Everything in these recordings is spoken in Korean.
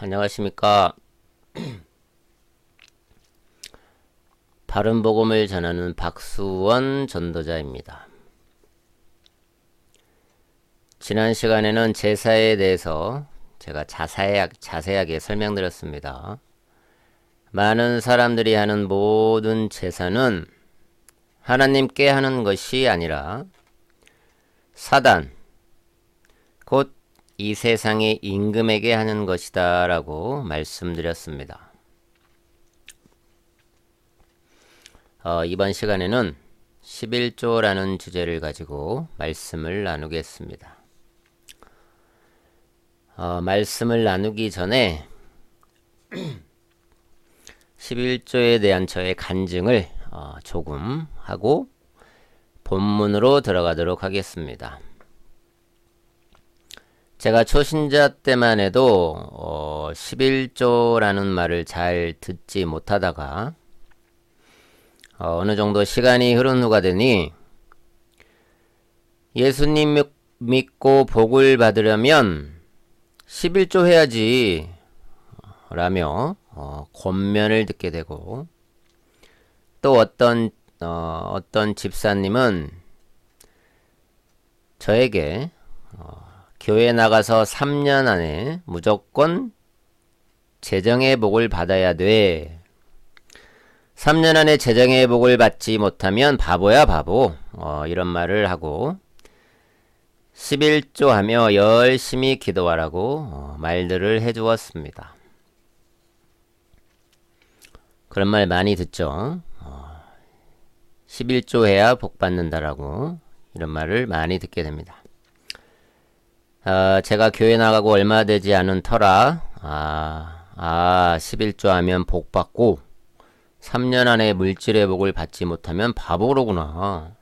안녕하십니까. 바른 복음을 전하는 박수원 전도자입니다. 지난 시간에는 제사에 대해서 제가 자세하게 설명드렸습니다. 많은 사람들이 하는 모든 제사는 하나님께 하는 것이 아니라 사단, 곧 이 세상의 임금에게 하는 것이다 라고 말씀드렸습니다. 이번 시간에는 11조라는 주제를 가지고 말씀을 나누겠습니다. 말씀을 나누기 전에 11조에 대한 저의 간증을 조금 하고 본문으로 들어가도록 하겠습니다. 제가 초신자 때만 해도 11조라는 말을 잘 듣지 못하다가 어느 정도 시간이 흐른 후가 되니 예수님 믿고 복을 받으려면 11조 해야지 라며 권면을 듣게 되고, 또 어떤 집사님은 저에게 교회 나가서 3년 안에 무조건 재정의 복을 받아야 돼. 3년 안에 재정의 복을 받지 못하면 바보야 바보. 이런 말을 하고 11조 하며 열심히 기도하라고 말들을 해주었습니다. 그런 말 많이 듣죠. 11조 해야 복 받는다라고 이런 말을 많이 듣게 됩니다. 제가 교회 나가고 얼마 되지 않은 터라 11조 하면 복 받고 3년 안에 물질의 복을 받지 못하면 바보로구나.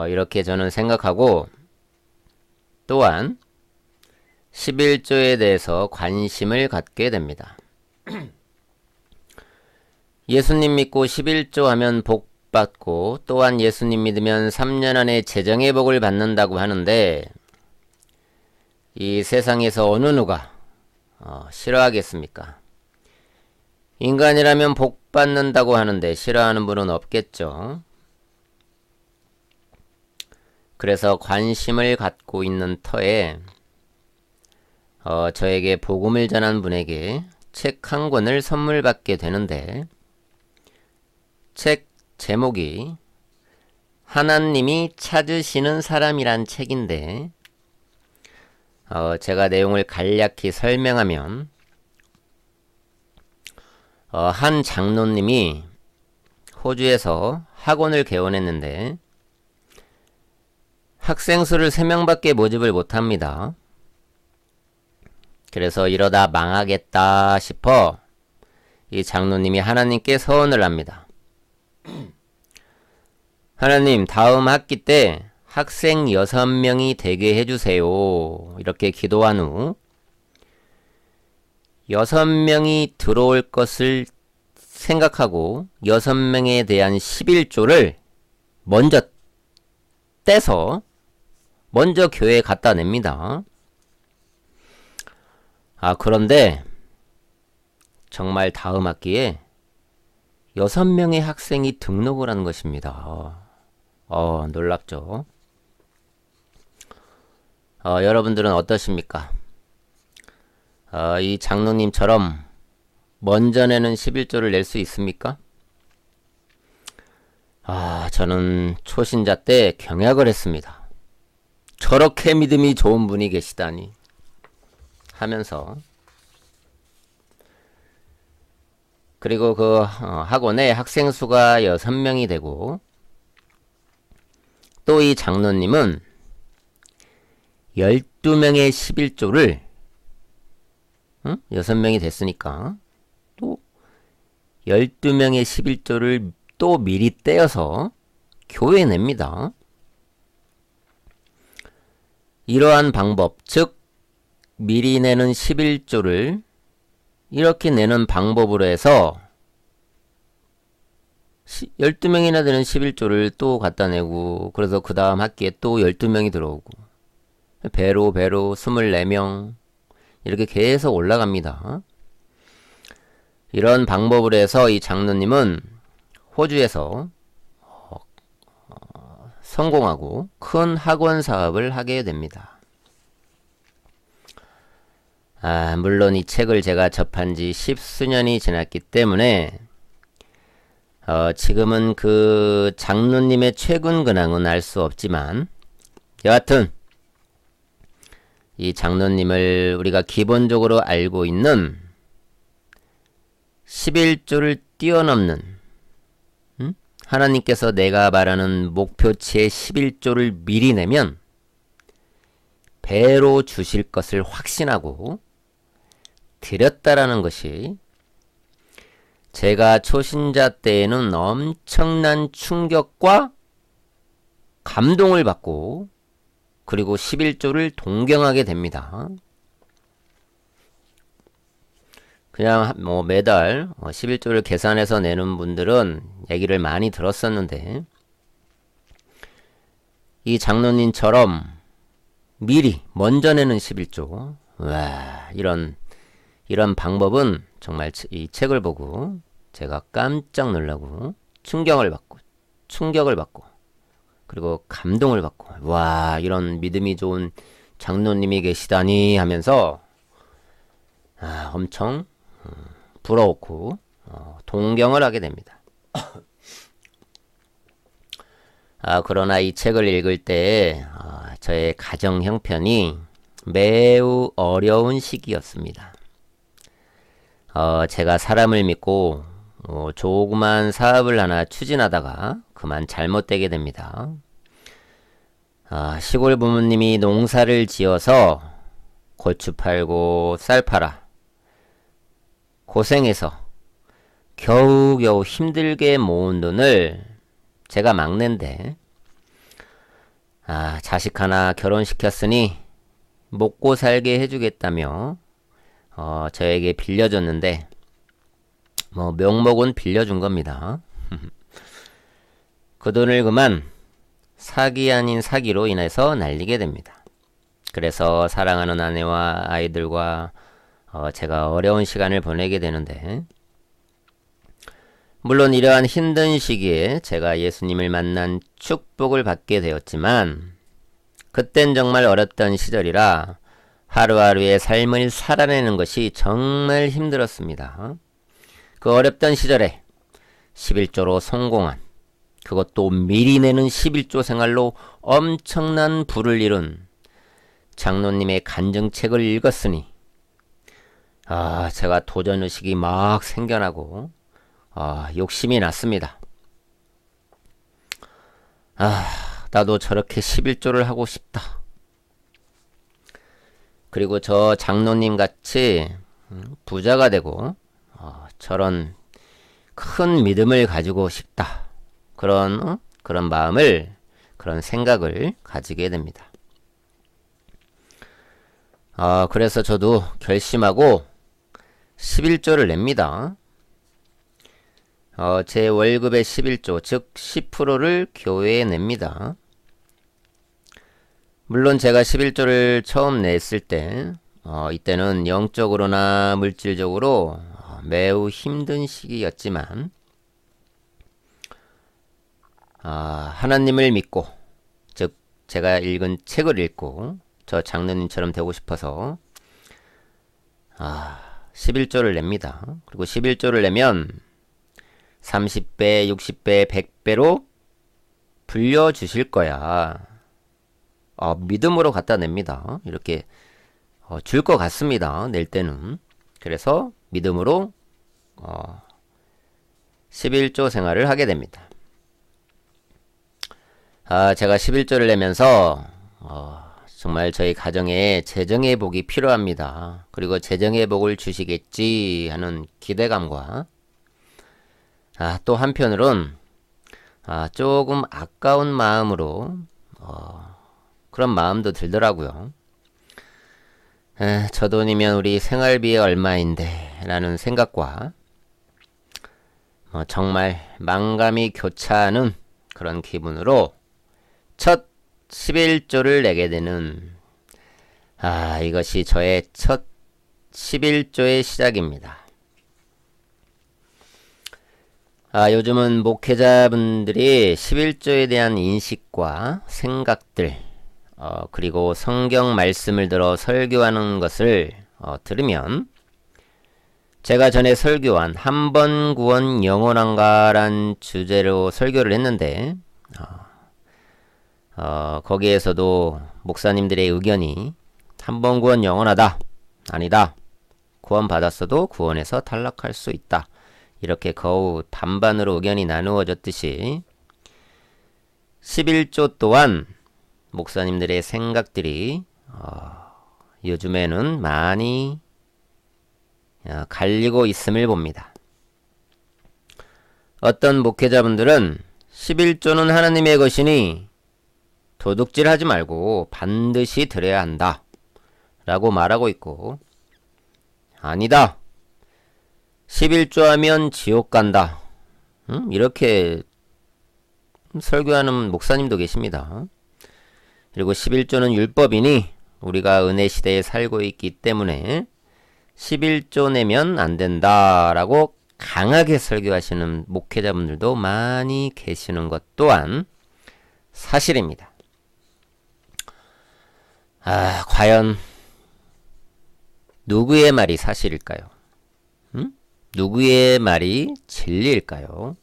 이렇게 저는 생각하고, 또한 11조에 대해서 관심을 갖게 됩니다. 예수님 믿고 11조 하면 복 받고, 또한 예수님 믿으면 3년 안에 재정의 복을 받는다고 하는데, 이 세상에서 어느 누가 싫어하겠습니까? 인간이라면 복 받는다고 하는데 싫어하는 분은 없겠죠. 그래서 관심을 갖고 있는 터에 저에게 복음을 전한 분에게 책 한 권을 선물 받게 되는데, 책 제목이 하나님이 찾으시는 사람이란 책인데, 제가 내용을 간략히 설명하면, 한 장로님이 호주에서 학원을 개원했는데 학생 수를 3명밖에 모집을 못합니다. 그래서 이러다 망하겠다 싶어 이 장로님이 하나님께 서원을 합니다. 하나님, 다음 학기 때 학생 6명이 되게 해주세요. 이렇게 기도한 후 6명이 들어올 것을 생각하고 6명에 대한 11조를 먼저 떼서 먼저 교회에 갖다 냅니다. 그런데 정말 다음 학기에 6명의 학생이 등록을 하는 것입니다. 놀랍죠? 여러분들은 어떠십니까? 이 장로님처럼 먼저 내는 11조를 낼 수 있습니까? 저는 초신자 때 경약을 했습니다. 저렇게 믿음이 좋은 분이 계시다니 하면서, 그리고 그 학원에 학생 수가 6명이 되고, 또 이 장로님은 12명의 11조를 6명이 됐으니까 또 12명의 11조를 또 미리 떼어서 교회에 냅니다. 이러한 방법, 즉 미리 내는 11조를 이렇게 내는 방법으로 해서 12명이나 되는 11조를 또 갖다 내고, 그래서 그 다음 학기에 또 12명이 들어오고, 배로 24명, 이렇게 계속 올라갑니다. 이런 방법을 해서 이 장로님은 호주에서 성공하고 큰 학원 사업을 하게 됩니다. 물론 이 책을 제가 접한 지 10수년이 지났기 때문에 지금은 그 장로님의 최근 근황은 알 수 없지만, 여하튼 이 장로님을 우리가 기본적으로 알고 있는 11조를 뛰어넘는, 하나님께서 내가 말하는 목표치의 11조를 미리 내면 배로 주실 것을 확신하고 드렸다라는 것이, 제가 초신자 때에는 엄청난 충격과 감동을 받고, 그리고 11조를 동경하게 됩니다. 그냥 뭐 매달 11조를 계산해서 내는 분들은 얘기를 많이 들었었는데, 이 장로님처럼 미리 먼저 내는 11조, 와, 이런 방법은 정말 이 책을 보고 제가 깜짝 놀라고 충격을 받고 그리고 감동을 받고, 와, 이런 믿음이 좋은 장로님이 계시다니 하면서 엄청 부러웠고 동경을 하게 됩니다. 그러나 이 책을 읽을 때 저의 가정 형편이 매우 어려운 시기였습니다. 제가 사람을 믿고 조그만 사업을 하나 추진하다가 그만 잘못되게 됩니다. 시골 부모님이 농사를 지어서 고추 팔고 쌀 팔아 고생해서 겨우겨우 힘들게 모은 돈을, 제가 막내인데 자식 하나 결혼시켰으니 먹고 살게 해주겠다며 저에게 빌려줬는데, 뭐 명목은 빌려준 겁니다. 그 돈을 그만 사기 아닌 사기로 인해서 날리게 됩니다. 그래서 사랑하는 아내와 아이들과 제가 어려운 시간을 보내게 되는데, 물론 이러한 힘든 시기에 제가 예수님을 만난 축복을 받게 되었지만, 그땐 정말 어렵던 시절이라 하루하루의 삶을 살아내는 것이 정말 힘들었습니다. 그 어렵던 시절에 11조로 성공한, 그것도 미리 내는 11조 생활로 엄청난 부를 이룬 장로님의 간증책을 읽었으니 제가 도전의식이 막 생겨나고 욕심이 났습니다. 나도 저렇게 11조를 하고 싶다. 그리고 저 장로님 같이 부자가 되고 저런 큰 믿음을 가지고 싶다. 그런 마음을, 그런 생각을 가지게 됩니다. 그래서 저도 결심하고 11조를 냅니다. 제 월급의 11조, 즉 10%를 교회에 냅니다. 물론 제가 11조를 처음 냈을 때 이때는 영적으로나 물질적으로 매우 힘든 시기였지만, 하나님을 믿고, 즉 제가 읽은 책을 읽고 저 장로님처럼 되고 싶어서 11조를 냅니다. 그리고 11조를 내면 30배, 60배, 100배로 불려주실 거야. 믿음으로 갖다 냅니다. 이렇게 줄 것 같습니다. 낼 때는. 그래서 믿음으로 11조 생활을 하게 됩니다. 제가 11조를 내면서 정말 저희 가정에 재정의 복이 필요합니다. 그리고 재정의 복을 주시겠지 하는 기대감과, 또 한편으론 조금 아까운 마음으로 그런 마음도 들더라고요. 저 돈이면 우리 생활비에 얼마인데 라는 생각과 정말 만감이 교차하는 그런 기분으로 첫 11조를 내게 되는, 이것이 저의 첫 11조의 시작입니다. 요즘은 목회자분들이 11조에 대한 인식과 생각들, 그리고 성경 말씀을 들어 설교하는 것을 들으면 제가 전에 설교한 한 번 구원 영원한가란 주제로 설교를 했는데 거기에서도 목사님들의 의견이 한 번 구원 영원하다, 아니다, 구원 받았어도 구원에서 탈락할 수 있다, 이렇게 거의 반반으로 의견이 나누어졌듯이 11조 또한 목사님들의 생각들이 요즘에는 많이 갈리고 있음을 봅니다. 어떤 목회자분들은 11조는 하나님의 것이니 도둑질하지 말고 반드시 드려야 한다 라고 말하고 있고, 아니다, 11조 하면 지옥 간다, 이렇게 설교하는 목사님도 계십니다. 그리고 11조는 율법이니 우리가 은혜 시대에 살고 있기 때문에 11조 내면 안 된다라고 강하게 설교하시는 목회자분들도 많이 계시는 것 또한 사실입니다. 과연 누구의 말이 사실일까요? 누구의 말이 진리일까요?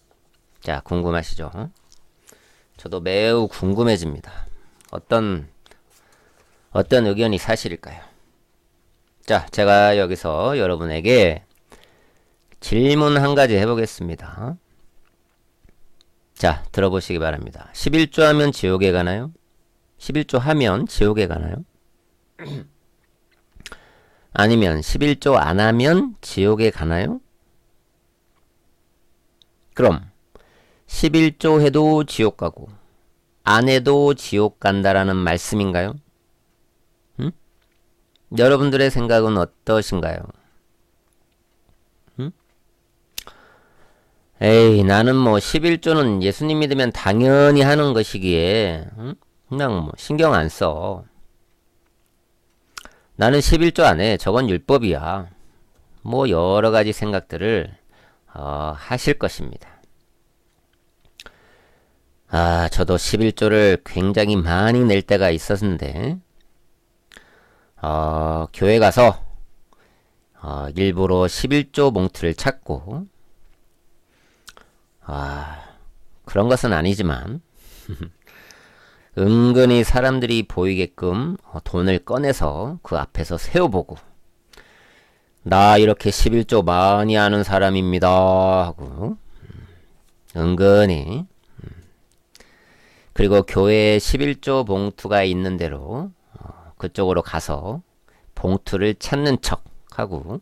자, 궁금하시죠? 저도 매우 궁금해집니다. 어떤 의견이 사실일까요? 자, 제가 여기서 여러분에게 질문 한 가지 해보겠습니다. 자, 들어보시기 바랍니다. 11조 하면 지옥에 가나요? 11조 하면 지옥에 가나요? 아니면 11조 안 하면 지옥에 가나요? 그럼 11조 해도 지옥 가고 안 해도 지옥 간다라는 말씀인가요? 여러분들의 생각은 어떠신가요? 에이, 나는 뭐 11조는 예수님 믿으면 당연히 하는 것이기에 그냥 뭐 신경 안 써. 나는 11조 안 해. 저건 율법이야. 뭐 여러 가지 생각들을 하실 것입니다. 저도 11조를 굉장히 많이 낼 때가 있었는데 교회 가서 일부러 11조 봉투를 찾고 그런 것은 아니지만 은근히 사람들이 보이게끔 돈을 꺼내서 그 앞에서 세워보고, 나 이렇게 11조 많이 하는 사람입니다 하고 은근히, 그리고 교회에 11조 봉투가 있는 대로 그쪽으로 가서 봉투를 찾는 척 하고,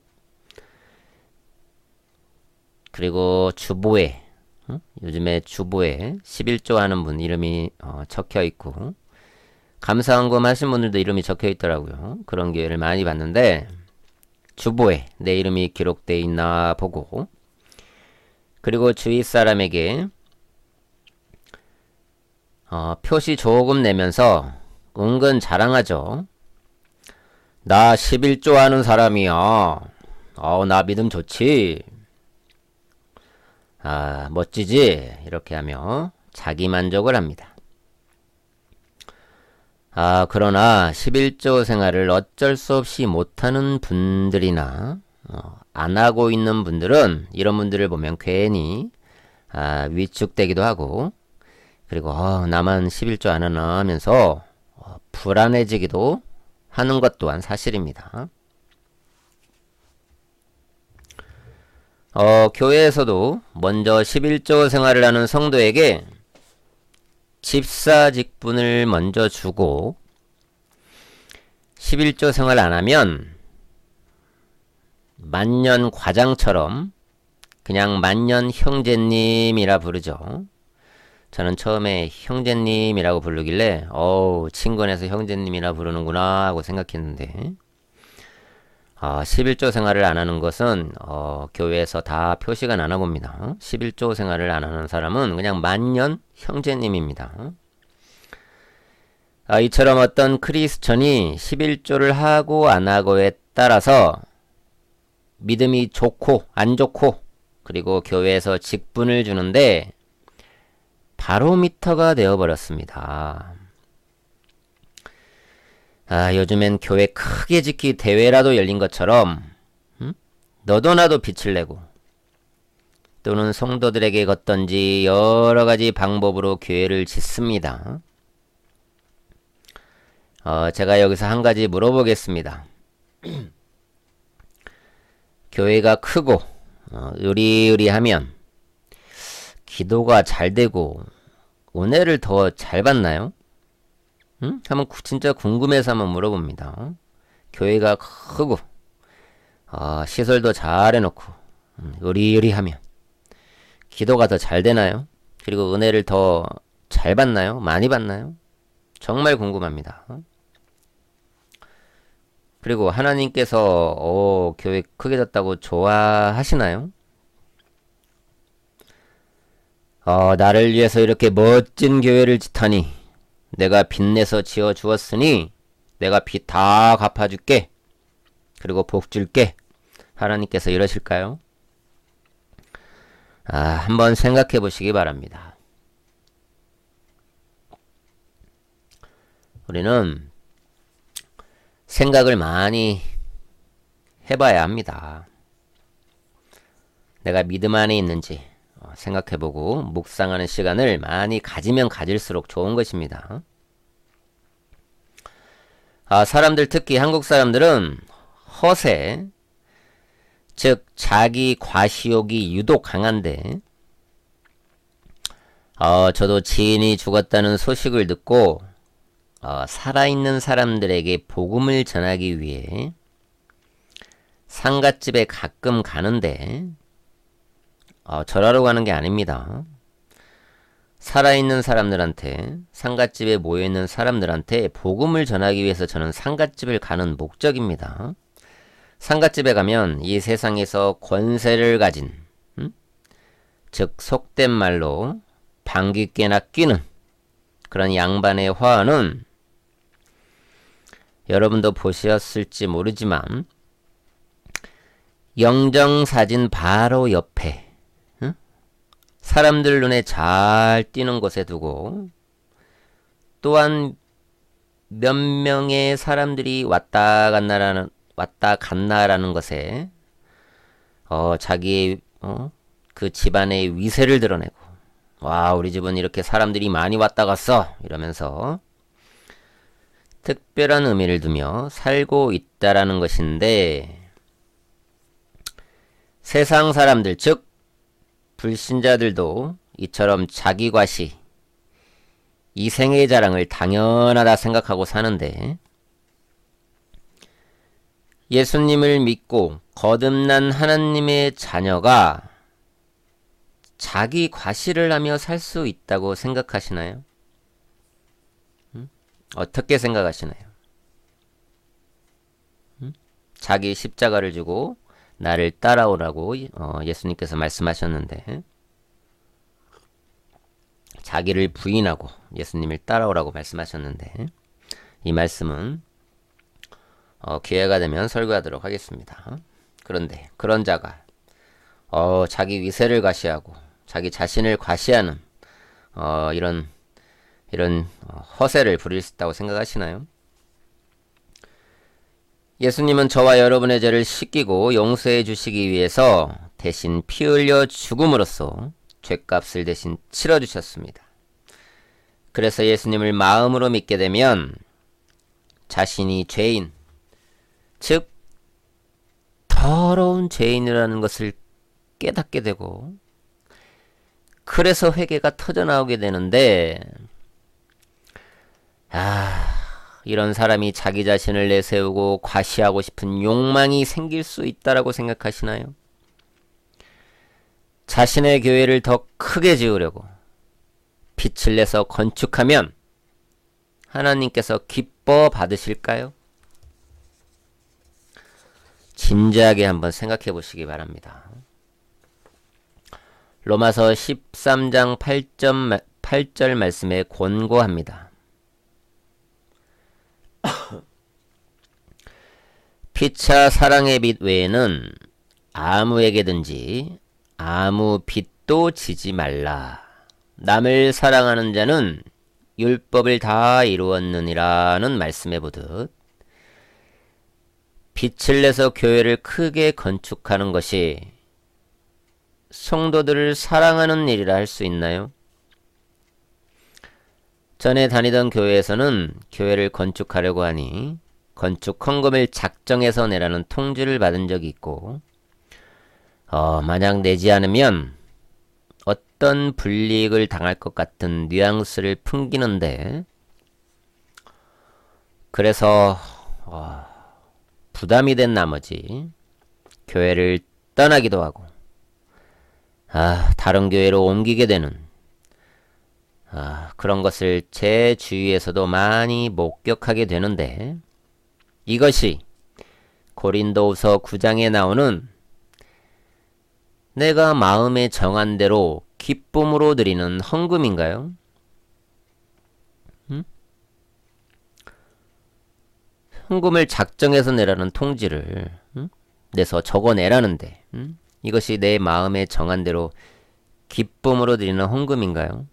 그리고 주보에 요즘에 주보에 11조 하는 분 이름이 적혀 있고, 감사헌금 하신 분들도 이름이 적혀 있더라고요. 그런 기회를 많이 봤는데 주보에 내 이름이 기록되어 있나 보고, 그리고 주위 사람에게 표시 조금 내면서 은근 자랑하죠. 나 11조 하는 사람이야. 나 믿음 좋지. 멋지지? 이렇게 하며 자기 만족을 합니다. 그러나 11조 생활을 어쩔 수 없이 못하는 분들이나 안 하고 있는 분들은 이런 분들을 보면 괜히 위축되기도 하고, 그리고 나만 11조 안 하나 하면서 불안해지기도 하는 것 또한 사실입니다. 교회에서도 먼저 11조 생활을 하는 성도에게 집사 직분을 먼저 주고, 11조 생활 안 하면 만년 과장처럼 그냥 만년 형제님이라 부르죠. 저는 처음에 형제님이라고 부르길래 친근해서 형제님이라 부르는구나 하고 생각했는데, 11조 생활을 안 하는 것은 교회에서 다 표시가 나나 봅니다. 11조 생활을 안 하는 사람은 그냥 만년 형제님입니다. 이처럼 어떤 크리스천이 11조를 하고 안 하고에 따라서 믿음이 좋고 안 좋고 그리고 교회에서 직분을 주는데 바로미터가 되어버렸습니다. 요즘엔 교회 크게 짓기 대회라도 열린 것처럼 너도 나도 빛을 내고 또는 성도들에게 걷던지 여러가지 방법으로 교회를 짓습니다. 제가 여기서 한 가지 물어보겠습니다. 교회가 크고 으리으리하면 기도가 잘 되고 은혜를 더 잘 받나요? 한번 진짜 궁금해서 한번 물어봅니다. 교회가 크고 시설도 잘 해놓고 으리으리하면 기도가 더 잘 되나요? 그리고 은혜를 더 잘 받나요? 많이 받나요? 정말 궁금합니다. 그리고 하나님께서 교회 크게 졌다고 좋아하시나요? 나를 위해서 이렇게 멋진 교회를 짓하니 내가 빚내서 지어 주었으니 내가 빚 다 갚아줄게. 그리고 복 줄게. 하나님께서 이러실까요? 한번 생각해 보시기 바랍니다. 우리는 생각을 많이 해봐야 합니다. 내가 믿음 안에 있는지 생각해보고 묵상하는 시간을 많이 가지면 가질수록 좋은 것입니다. 사람들, 특히 한국 사람들은 허세, 즉 자기 과시욕이 유독 강한데 저도 지인이 죽었다는 소식을 듣고 살아있는 사람들에게 복음을 전하기 위해 상갓집에 가끔 가는데 절하러 가는 게 아닙니다. 살아있는 사람들한테, 상갓집에 모여있는 사람들한테 복음을 전하기 위해서 저는 상갓집을 가는 목적입니다. 상갓집에 가면 이 세상에서 권세를 가진 즉 속된 말로 방귀깨나 끼는 그런 양반의 화환은 여러분도 보셨을지 모르지만 영정사진 바로 옆에 사람들 눈에 잘 띄는 곳에 두고 또한 몇 명의 사람들이 왔다 갔나라는 것에 자기의 그 집안의 위세를 드러내고 와 우리 집은 이렇게 사람들이 많이 왔다 갔어 이러면서 특별한 의미를 두며 살고 있다라는 것인데 세상 사람들 즉 불신자들도 이처럼 자기 과시 이생의 자랑을 당연하다 생각하고 사는데 예수님을 믿고 거듭난 하나님의 자녀가 자기 과시를 하며 살 수 있다고 생각하시나요? 어떻게 생각하시나요? 자기 십자가를 지고 나를 따라오라고 예수님께서 말씀하셨는데 자기를 부인하고 예수님을 따라오라고 말씀하셨는데 이 말씀은 기회가 되면 설교하도록 하겠습니다. 그런데 그런 자가 자기 위세를 과시하고 자기 자신을 과시하는 이런 허세를 부릴 수 있다고 생각하시나요? 예수님은 저와 여러분의 죄를 씻기고 용서해 주시기 위해서 대신 피 흘려 죽음으로써 죄값을 대신 치러 주셨습니다. 그래서 예수님을 마음으로 믿게 되면 자신이 죄인, 즉 더러운 죄인이라는 것을 깨닫게 되고 그래서 회개가 터져나오게 되는데 이런 사람이 자기 자신을 내세우고 과시하고 싶은 욕망이 생길 수 있다라고 생각하시나요? 자신의 교회를 더 크게 지으려고 빛을 내서 건축하면 하나님께서 기뻐 받으실까요? 진지하게 한번 생각해 보시기 바랍니다. 로마서 13장 8절 말씀에 권고합니다. 피차 사랑의 빛 외에는 아무에게든지 아무 빚도 지지 말라. 남을 사랑하는 자는 율법을 다 이루었느니라는 말씀해 보듯 빚을 내서 교회를 크게 건축하는 것이 성도들을 사랑하는 일이라 할 수 있나요? 전에 다니던 교회에서는 교회를 건축하려고 하니 건축 헌금을 작정해서 내라는 통지를 받은 적이 있고 만약 내지 않으면 어떤 불이익을 당할 것 같은 뉘앙스를 풍기는데 그래서 부담이 된 나머지 교회를 떠나기도 하고 다른 교회로 옮기게 되는 그런 것을 제 주위에서도 많이 목격하게 되는데 이것이 고린도후서 9장에 나오는 내가 마음에 정한 대로 기쁨으로 드리는 헌금인가요? 헌금을 작정해서 내라는 통지를 내서 적어내라는데 이것이 내 마음에 정한 대로 기쁨으로 드리는 헌금인가요?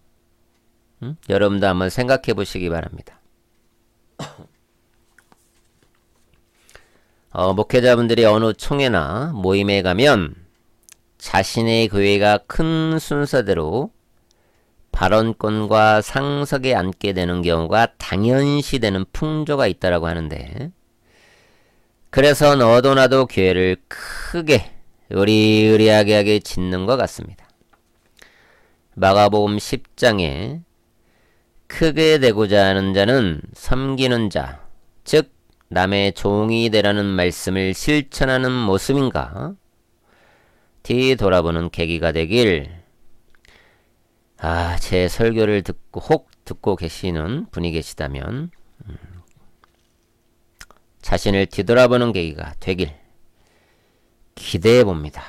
여러분도 한번 생각해 보시기 바랍니다. 목회자분들이 어느 총회나 모임에 가면 자신의 교회가 큰 순서대로 발언권과 상석에 앉게 되는 경우가 당연시 되는 풍조가 있다라고 하는데 그래서 너도 나도 교회를 크게 의리의리하게 짓는 것 같습니다. 마가복음 10장에 크게 되고자 하는 자는 섬기는 자, 즉 남의 종이 되라는 말씀을 실천하는 모습인가? 뒤돌아보는 계기가 되길 제 설교를 듣고 계시는 분이 계시다면 자신을 뒤돌아보는 계기가 되길 기대해 봅니다.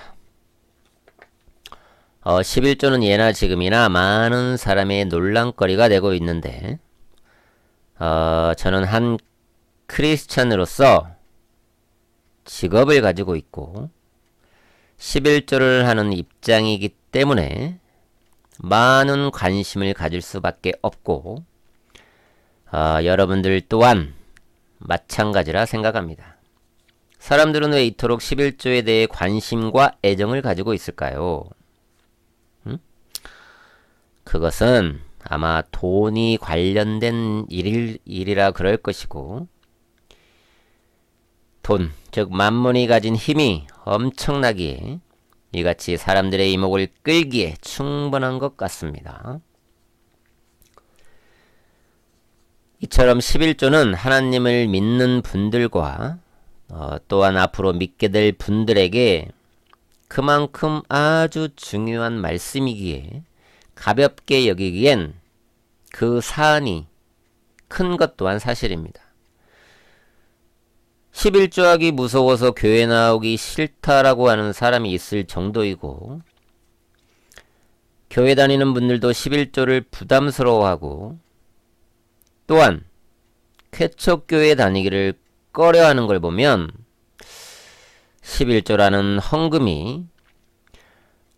11조는 예나 지금이나 많은 사람의 논란거리가 되고 있는데 저는 한 크리스찬으로서 직업을 가지고 있고 11조를 하는 입장이기 때문에 많은 관심을 가질 수밖에 없고 여러분들 또한 마찬가지라 생각합니다. 사람들은 왜 이토록 11조에 대해 관심과 애정을 가지고 있을까요? 그것은 아마 돈이 관련된 일이라 그럴 것이고 돈, 즉 만문이 가진 힘이 엄청나기에 이같이 사람들의 이목을 끌기에 충분한 것 같습니다. 이처럼 11조는 하나님을 믿는 분들과 또한 앞으로 믿게 될 분들에게 그만큼 아주 중요한 말씀이기에 가볍게 여기기엔 그 사안이 큰 것 또한 사실입니다. 11조 하기 무서워서 교회 나오기 싫다라고 하는 사람이 있을 정도이고 교회 다니는 분들도 11조를 부담스러워하고 또한 쾌척교회 다니기를 꺼려하는 걸 보면 11조라는 헌금이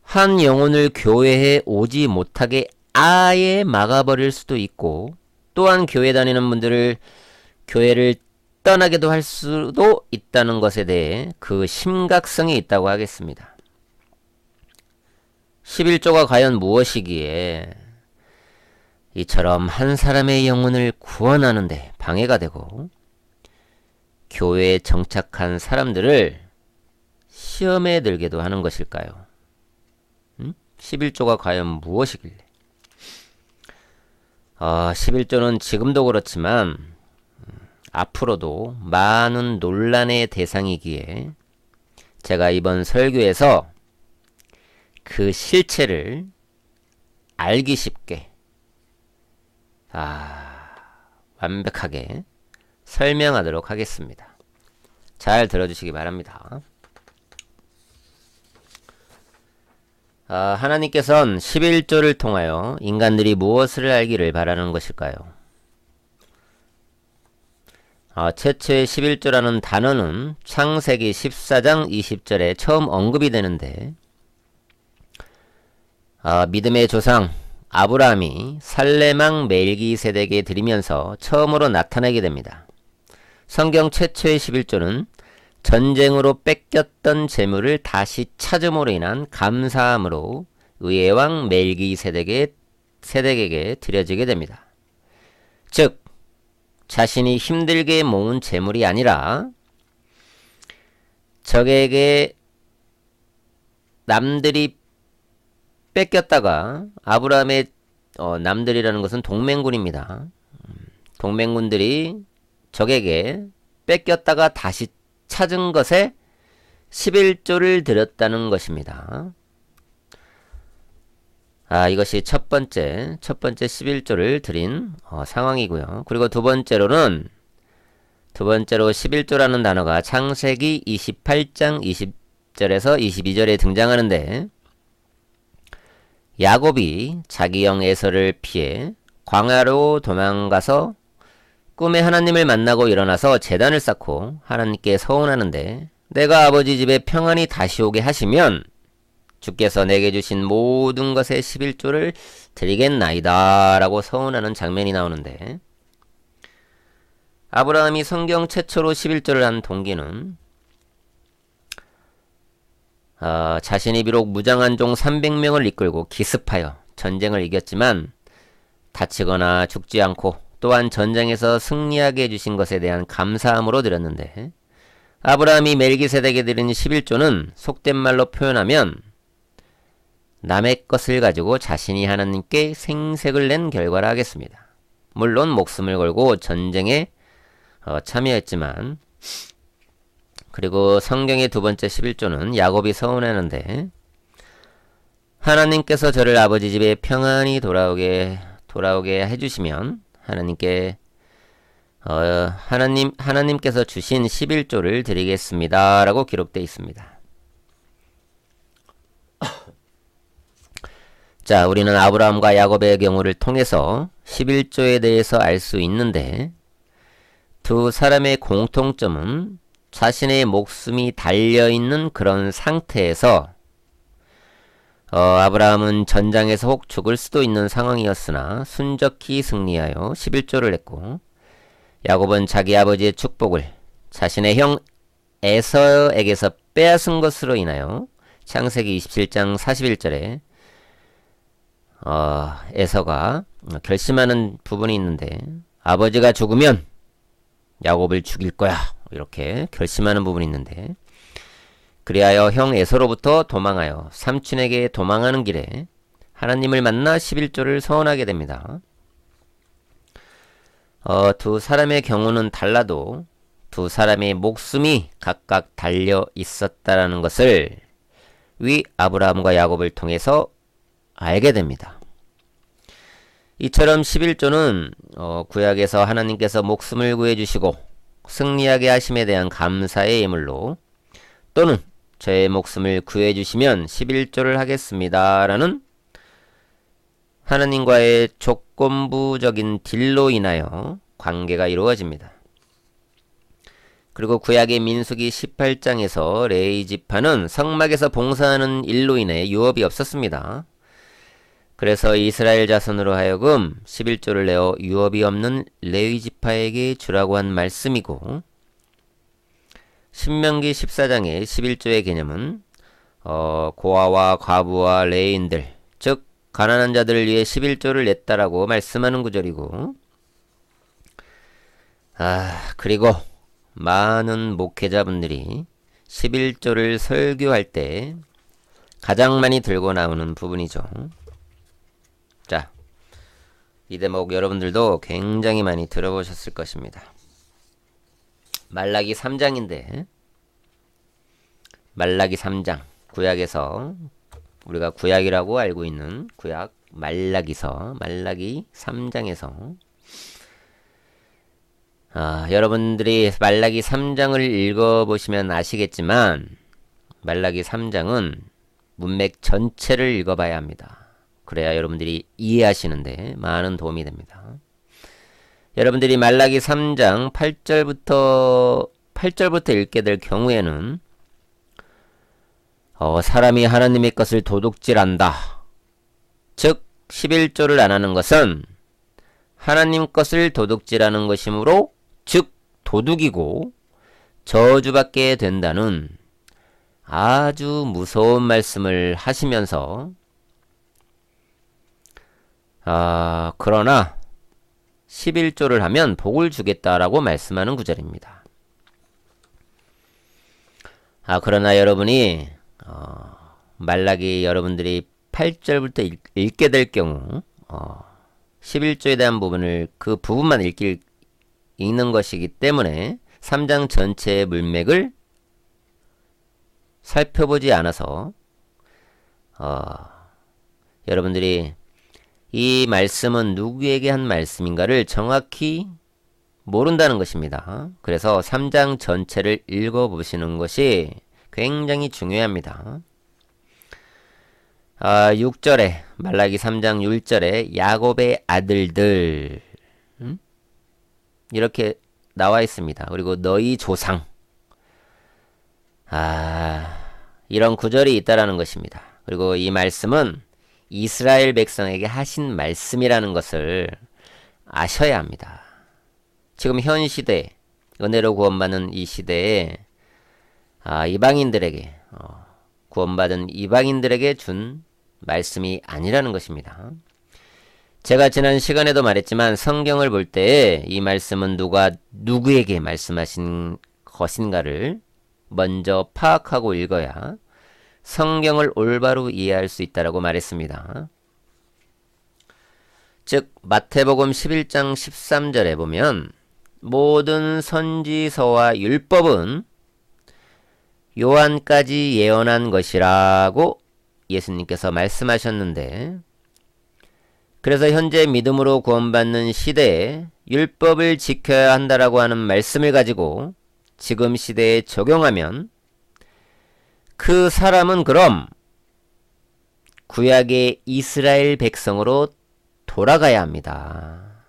한 영혼을 교회에 오지 못하게 아예 막아버릴 수도 있고 또한 교회 다니는 분들을 교회를 떠나게도 할 수도 있다는 것에 대해 그 심각성이 있다고 하겠습니다. 11조가 과연 무엇이기에 이처럼 한 사람의 영혼을 구원하는데 방해가 되고 교회에 정착한 사람들을 시험에 들게도 하는 것일까요? 11조가 과연 무엇이길래? 11조는 지금도 그렇지만 앞으로도 많은 논란의 대상이기에 제가 이번 설교에서 그 실체를 알기 쉽게 완벽하게 설명하도록 하겠습니다. 잘 들어주시기 바랍니다. 하나님께서는 11조를 통하여 인간들이 무엇을 알기를 바라는 것일까요? 최초의 11조라는 단어는 창세기 14장 20절에 처음 언급이 되는데, 믿음의 조상 아브라함이 살레망 멜기세덱에 드리면서 처음으로 나타나게 됩니다. 성경 최초의 11조는 전쟁으로 뺏겼던 재물을 다시 찾음으로 인한 감사함으로 의왕 멜기세덱에게 드려지게 됩니다. 즉 자신이 힘들게 모은 재물이 아니라 적에게 남들이 뺏겼다가 아브라함의 남들이라는 것은 동맹군입니다. 동맹군들이 적에게 뺏겼다가 다시 찾은 것에 11조를 드렸다는 것입니다. 이것이 첫 번째 11조를 드린 상황이고요. 그리고 두 번째로 11조라는 단어가 창세기 28장 20절에서 22절에 등장하는데, 야곱이 자기 형 에서를 피해 광야로 도망가서 꿈에 하나님을 만나고 일어나서 제단을 쌓고 하나님께 서원하는데, 내가 아버지 집에 평안히 다시 오게 하시면 주께서 내게 주신 모든 것의 11조를 드리겠나이다 라고 서원하는 장면이 나오는데, 아브라함이 성경 최초로 11조를 한 동기는 자신이 비록 무장한 종 300명을 이끌고 기습하여 전쟁을 이겼지만 다치거나 죽지 않고 또한 전쟁에서 승리하게 해주신 것에 대한 감사함으로 드렸는데, 아브라함이 멜기세덱에 드린 11조는 속된 말로 표현하면 남의 것을 가지고 자신이 하나님께 생색을 낸 결과라 하겠습니다. 물론 목숨을 걸고 전쟁에 참여했지만, 그리고 성경의 두 번째 11조는 야곱이 서원하는데, 하나님께서 저를 아버지 집에 평안히 돌아오게 해주시면 하나님께 하나님께서 주신 11조를 드리겠습니다 라고 기록되어 있습니다. 자, 우리는 아브라함과 야곱의 경우를 통해서 11조에 대해서 알 수 있는데, 두 사람의 공통점은 자신의 목숨이 달려있는 그런 상태에서 아브라함은 전장에서 혹 죽을 수도 있는 상황이었으나 순적히 승리하여 11조를 했고, 야곱은 자기 아버지의 축복을 자신의 형 에서에게서 빼앗은 것으로 인하여 창세기 27장 41절에 에서가 결심하는 부분이 있는데, 아버지가 죽으면 야곱을 죽일 거야 이렇게 결심하는 부분이 있는데, 그리하여 형 에서로부터 도망하여 삼촌에게 도망하는 길에 하나님을 만나 11조를 서원하게 됩니다. 두 사람의 경우는 달라도 두 사람의 목숨이 각각 달려 있었다라는 것을 위 아브라함과 야곱을 통해서 알게 됩니다. 이처럼 11조는 구약에서 하나님께서 목숨을 구해주시고 승리하게 하심에 대한 감사의 예물로, 또는 저의 목숨을 구해주시면 11조를 하겠습니다 라는 하나님과의 조건부적인 딜로 인하여 관계가 이루어집니다. 그리고 구약의 민수기 18장에서 레위 지파는 성막에서 봉사하는 일로 인해 유업이 없었습니다. 그래서 이스라엘 자손으로 하여금 11조를 내어 유업이 없는 레위 지파에게 주라고 한 말씀이고, 신명기 14장의 11조의 개념은 고아와 과부와 레위인들, 즉 가난한 자들을 위해 11조를 냈다라고 말씀하는 구절이고, 그리고 많은 목회자분들이 11조를 설교할 때 가장 많이 들고 나오는 부분이죠. 자, 이 대목 여러분들도 굉장히 많이 들어보셨을 것입니다. 말라기 3장인데, 말라기 3장, 구약에서 우리가 구약이라고 알고 있는 구약 말라기서, 말라기 3장에서 여러분들이 말라기 3장을 읽어보시면 아시겠지만, 말라기 3장은 문맥 전체를 읽어봐야 합니다. 그래야 여러분들이 이해하시는데 많은 도움이 됩니다. 여러분들이 말라기 3장 8절부터 읽게 될 경우에는 사람이 하나님의 것을 도둑질한다. 즉 11조를 안 하는 것은 하나님 것을 도둑질하는 것이므로 즉 도둑이고 저주받게 된다는 아주 무서운 말씀을 하시면서 그러나 11조를 하면 복을 주겠다라고 말씀하는 구절입니다. 그러나 여러분이 말라기 여러분들이 8절부터 읽게 될 경우 11조에 대한 부분을 그 부분만 읽는 것이기 때문에 3장 전체의 물맥을 살펴보지 않아서 여러분들이 이 말씀은 누구에게 한 말씀인가를 정확히 모른다는 것입니다. 그래서 3장 전체를 읽어보시는 것이 굉장히 중요합니다. 6절에 말라기 3장 6절에 야곱의 아들들 이렇게 나와 있습니다. 그리고 너희 조상 이런 구절이 있다라는 것입니다. 그리고 이 말씀은 이스라엘 백성에게 하신 말씀이라는 것을 아셔야 합니다. 지금 현 시대 은혜로 구원받는 이 시대에 이방인들에게 구원받은 이방인들에게 준 말씀이 아니라는 것입니다. 제가 지난 시간에도 말했지만 성경을 볼 때 이 말씀은 누가 누구에게 말씀하신 것인가를 먼저 파악하고 읽어야 성경을 올바로 이해할 수 있다라고 말했습니다. 즉 마태복음 11장 13절에 보면 모든 선지서와 율법은 요한까지 예언한 것이라고 예수님께서 말씀하셨는데, 그래서 현재 믿음으로 구원받는 시대에 율법을 지켜야 한다라고 하는 말씀을 가지고 지금 시대에 적용하면 그 사람은 그럼 구약의 이스라엘 백성으로 돌아가야 합니다.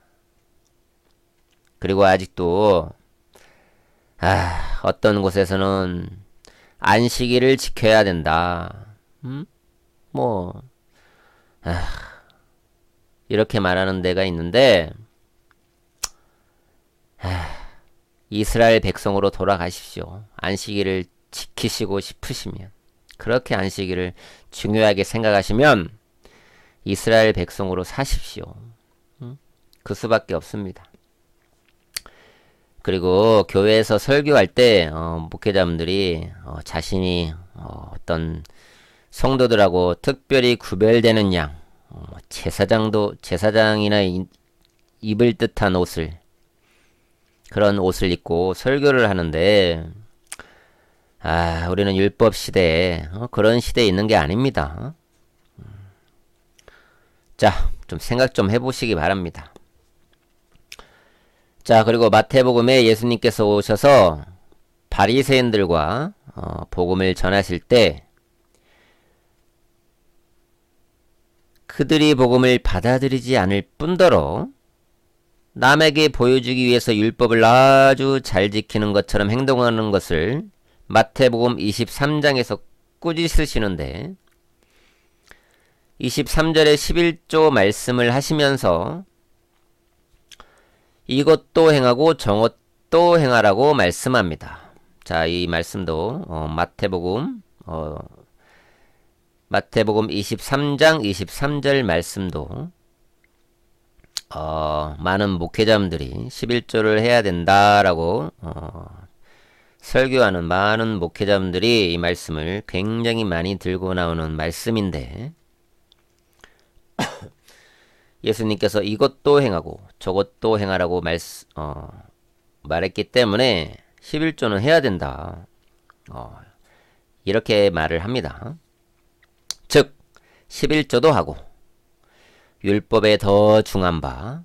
그리고 아직도 어떤 곳에서는 안식일을 지켜야 된다. 이렇게 말하는 데가 있는데 이스라엘 백성으로 돌아가십시오. 안식일을 지키시고 싶으시면, 그렇게 안식일을 중요하게 생각하시면 이스라엘 백성으로 사십시오. 그 수밖에 없습니다. 그리고 교회에서 설교할 때 목회자분들이 자신이 어떤 성도들하고 특별히 구별되는 양, 제사장이나 입을 듯한 옷을, 그런 옷을 입고 설교를 하는데 우리는 율법 시대에 그런 시대에 있는 게 아닙니다. 자, 좀 생각 좀 해보시기 바랍니다. 자, 그리고 마태복음에 예수님께서 오셔서 바리새인들과 복음을 전하실 때 그들이 복음을 받아들이지 않을 뿐더러 남에게 보여주기 위해서 율법을 아주 잘 지키는 것처럼 행동하는 것을 마태복음 23장에서 꾸짖으시는데 23절에 11조 말씀을 하시면서 이것도 행하고 저것도 행하라고 말씀합니다. 자, 이 말씀도 마태복음 23장 23절 말씀도 많은 목회자분들이 11조를 해야 된다라고 설교하는 많은 목회자분들이 이 말씀을 굉장히 많이 들고 나오는 말씀인데 예수님께서 이것도 행하고 저것도 행하라고 말했기 때문에 11조는 해야 된다. 이렇게 말을 합니다. 즉 11조도 하고 율법에 더 중한 바,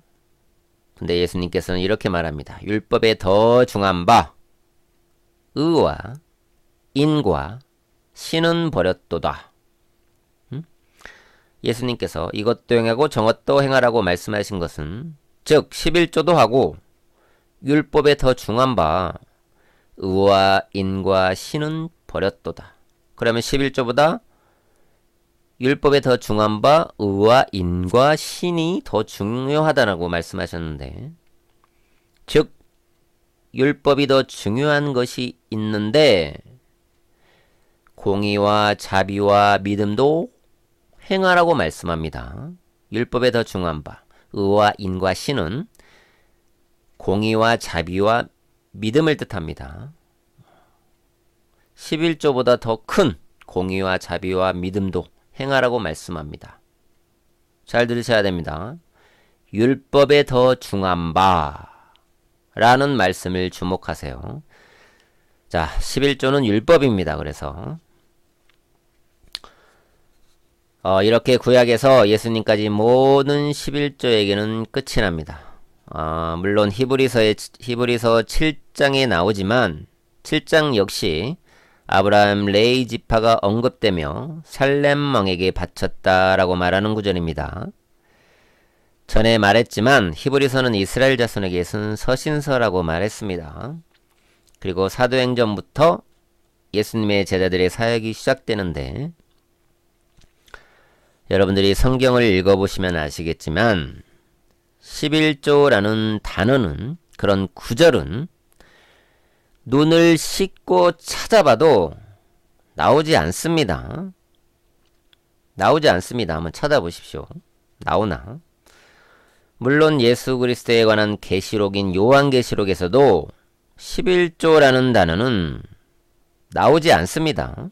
근데 예수님께서는 이렇게 말합니다. 율법에 더 중한 바 의와 인과 신은 버렸도다. 예수님께서 이것도 행하고 저것도 행하라고 말씀하신 것은 즉 11조도 하고 율법에 더 중한 바 의와 인과 신은 버렸도다. 그러면 11조보다 율법에 더 중한 바 의와 인과 신이 더 중요하다라고 말씀하셨는데, 즉 율법이 더 중요한 것이 있는데 공의와 자비와 믿음도 행하라고 말씀합니다. 율법에 더 중한 바 의와 인과 신은 공의와 자비와 믿음을 뜻합니다. 11조보다 더 큰 공의와 자비와 믿음도 행하라고 말씀합니다. 잘 들으셔야 됩니다. 율법에 더 중한 바 라는 말씀을 주목하세요. 자, 11조는 율법입니다. 그래서 이렇게 구약에서 예수님까지 모든 11조에게는 끝이 납니다. 물론 히브리서 7장에 나오지만 7장 역시 아브라함 레위 지파가 언급되며 살렘 왕에게 바쳤다라고 말하는 구절입니다. 전에 말했지만 히브리서는 이스라엘 자손에게 쓴 서신서라고 말했습니다. 그리고 사도행전부터 예수님의 제자들의 사역이 시작되는데, 여러분들이 성경을 읽어보시면 아시겠지만 11조라는 단어는, 그런 구절은 눈을 씻고 찾아봐도 나오지 않습니다. 나오지 않습니다. 한번 찾아보십시오. 나오나? 물론 예수 그리스도에 관한 계시록인 요한계시록에서도 11조라는 단어는 나오지 않습니다.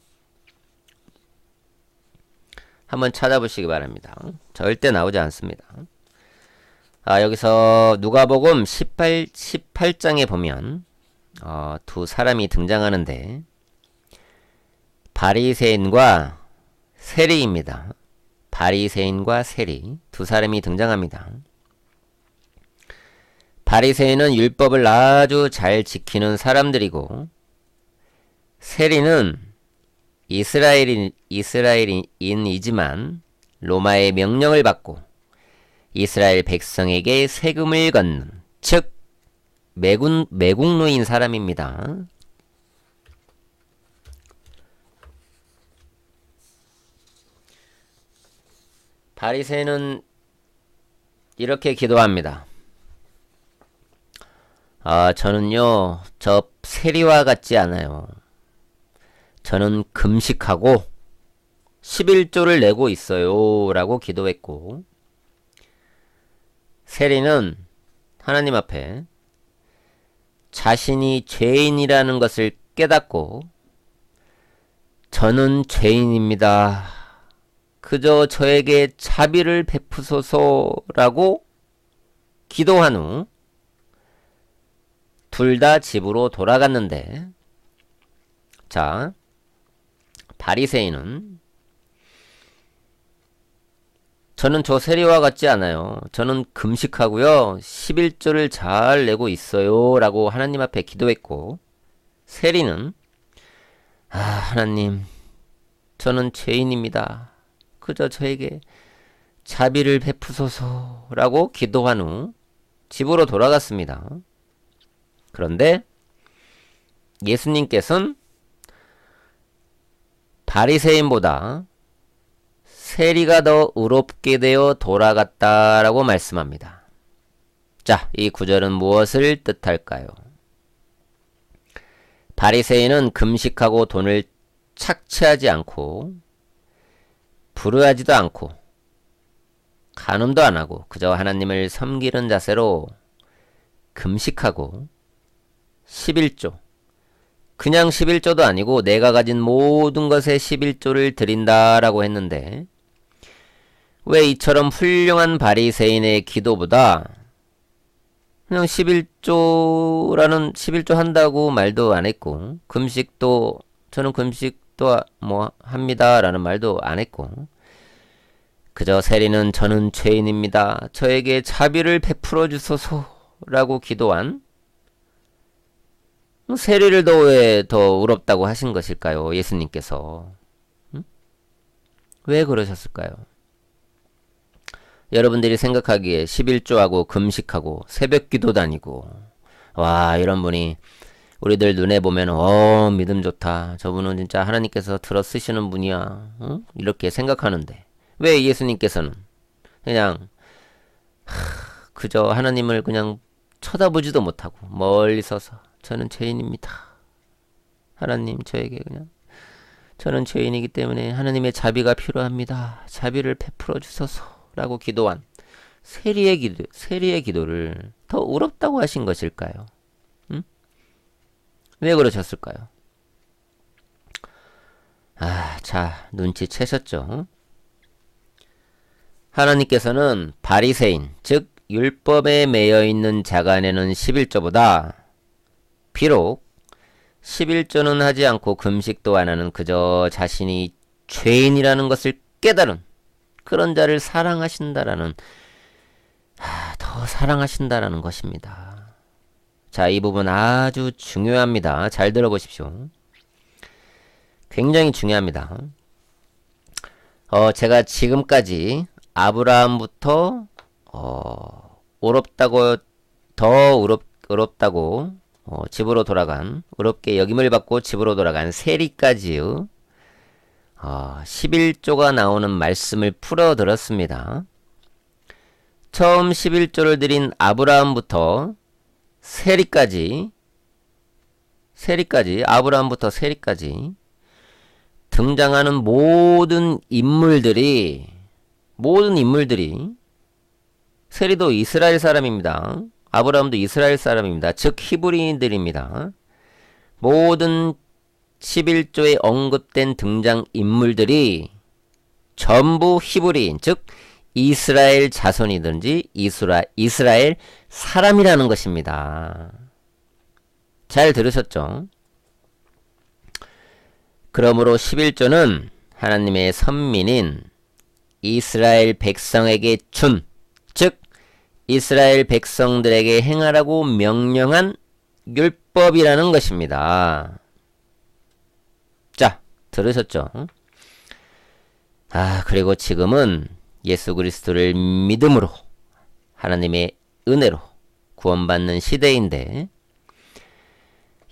한번 찾아보시기 바랍니다. 절대 나오지 않습니다. 여기서 누가복음 18장에 보면 두 사람이 등장하는데, 바리새인과 세리입니다. 바리새인과 세리 두 사람이 등장합니다. 바리새인은 율법을 아주 잘 지키는 사람들이고, 세리는 이스라엘인이지만 로마의 명령을 받고 이스라엘 백성에게 세금을 걷는, 즉 매국노인 사람입니다. 바리새인은 이렇게 기도합니다. 저는요, 저 세리와 같지 않아요. 저는 금식하고 11조를 내고 있어요 라고 기도했고, 세리는 하나님 앞에 자신이 죄인이라는 것을 깨닫고 저는 죄인입니다. 그저 저에게 자비를 베푸소서라고 기도한 후 둘 다 집으로 돌아갔는데, 자, 바리새인은 저는 저 세리와 같지 않아요. 저는 금식하고요 11조를 잘 내고 있어요 라고 하나님 앞에 기도했고, 세리는 하나님, 저는 죄인입니다. 그저 저에게 자비를 베푸소서 라고 기도한 후 집으로 돌아갔습니다. 그런데 예수님께서는 바리새인보다 세리가 더 의롭게 되어 돌아갔다라고 말씀합니다. 자, 이 구절은 무엇을 뜻할까요? 바리새인은 금식하고 돈을 착취하지 않고 불의하지도 않고 간음도 안 하고 그저 하나님을 섬기는 자세로 금식하고 11조, 그냥 11조도 아니고 내가 가진 모든 것에 11조를 드린다라고 했는데, 왜 이처럼 훌륭한 바리새인의 기도보다 그냥 11조 한다고 말도 안 했고, 금식도 저는 금식도 합니다 라는 말도 안 했고, 그저 세리는 저는 죄인입니다. 저에게 자비를 베풀어 주소서 라고 기도한 세리를 왜 더 의롭다고 하신 것일까요? 예수님께서. 왜 그러셨을까요? 여러분들이 생각하기에 11조하고 금식하고 새벽기도 다니고 와 이런 분이 우리들 눈에 보면 믿음 좋다. 저분은 진짜 하나님께서 들어 쓰시는 분이야. 이렇게 생각하는데 왜 예수님께서는 그냥 그저 하나님을 그냥 쳐다보지도 못하고 멀리 서서 저는 죄인입니다. 하나님 저에게 그냥 저는 죄인이기 때문에 하나님의 자비가 필요합니다. 자비를 베풀어 주소서 라고 기도한 세리의 기도를 더 의롭다고 하신 것일까요? 왜 그러셨을까요? 자, 눈치채셨죠? 하나님께서는 바리새인, 즉 율법에 매여 있는 자가 내는 11조보다 비록 11조는 하지 않고 금식도 안 하는 그저 자신이 죄인이라는 것을 깨달은 그런 자를 사랑하신다라는 더 사랑하신다라는 것입니다. 자, 이 부분 아주 중요합니다. 잘 들어보십시오. 굉장히 중요합니다. 제가 지금까지 아브라함부터 의롭다고 집으로 돌아간 의롭게 여김을 받고 집으로 돌아간 세리까지의 11조가 나오는 말씀을 풀어들었습니다. 처음 11조를 드린 아브라함부터 아브라함부터 세리까지 등장하는 모든 인물들이 세리도 이스라엘 사람입니다. 아브라함도 이스라엘 사람입니다. 즉 히브리인들입니다. 모든 11조에 언급된 등장인물들이 전부 히브리인, 즉 이스라엘 자손이든지 이스라엘 사람이라는 것입니다. 잘 들으셨죠? 그러므로 11조는 하나님의 선민인 이스라엘 백성에게 준, 즉 이스라엘 백성들에게 행하라고 명령한 율법이라는 것입니다. 자, 들으셨죠? 그리고 지금은 예수 그리스도를 믿음으로 하나님의 은혜로 구원받는 시대인데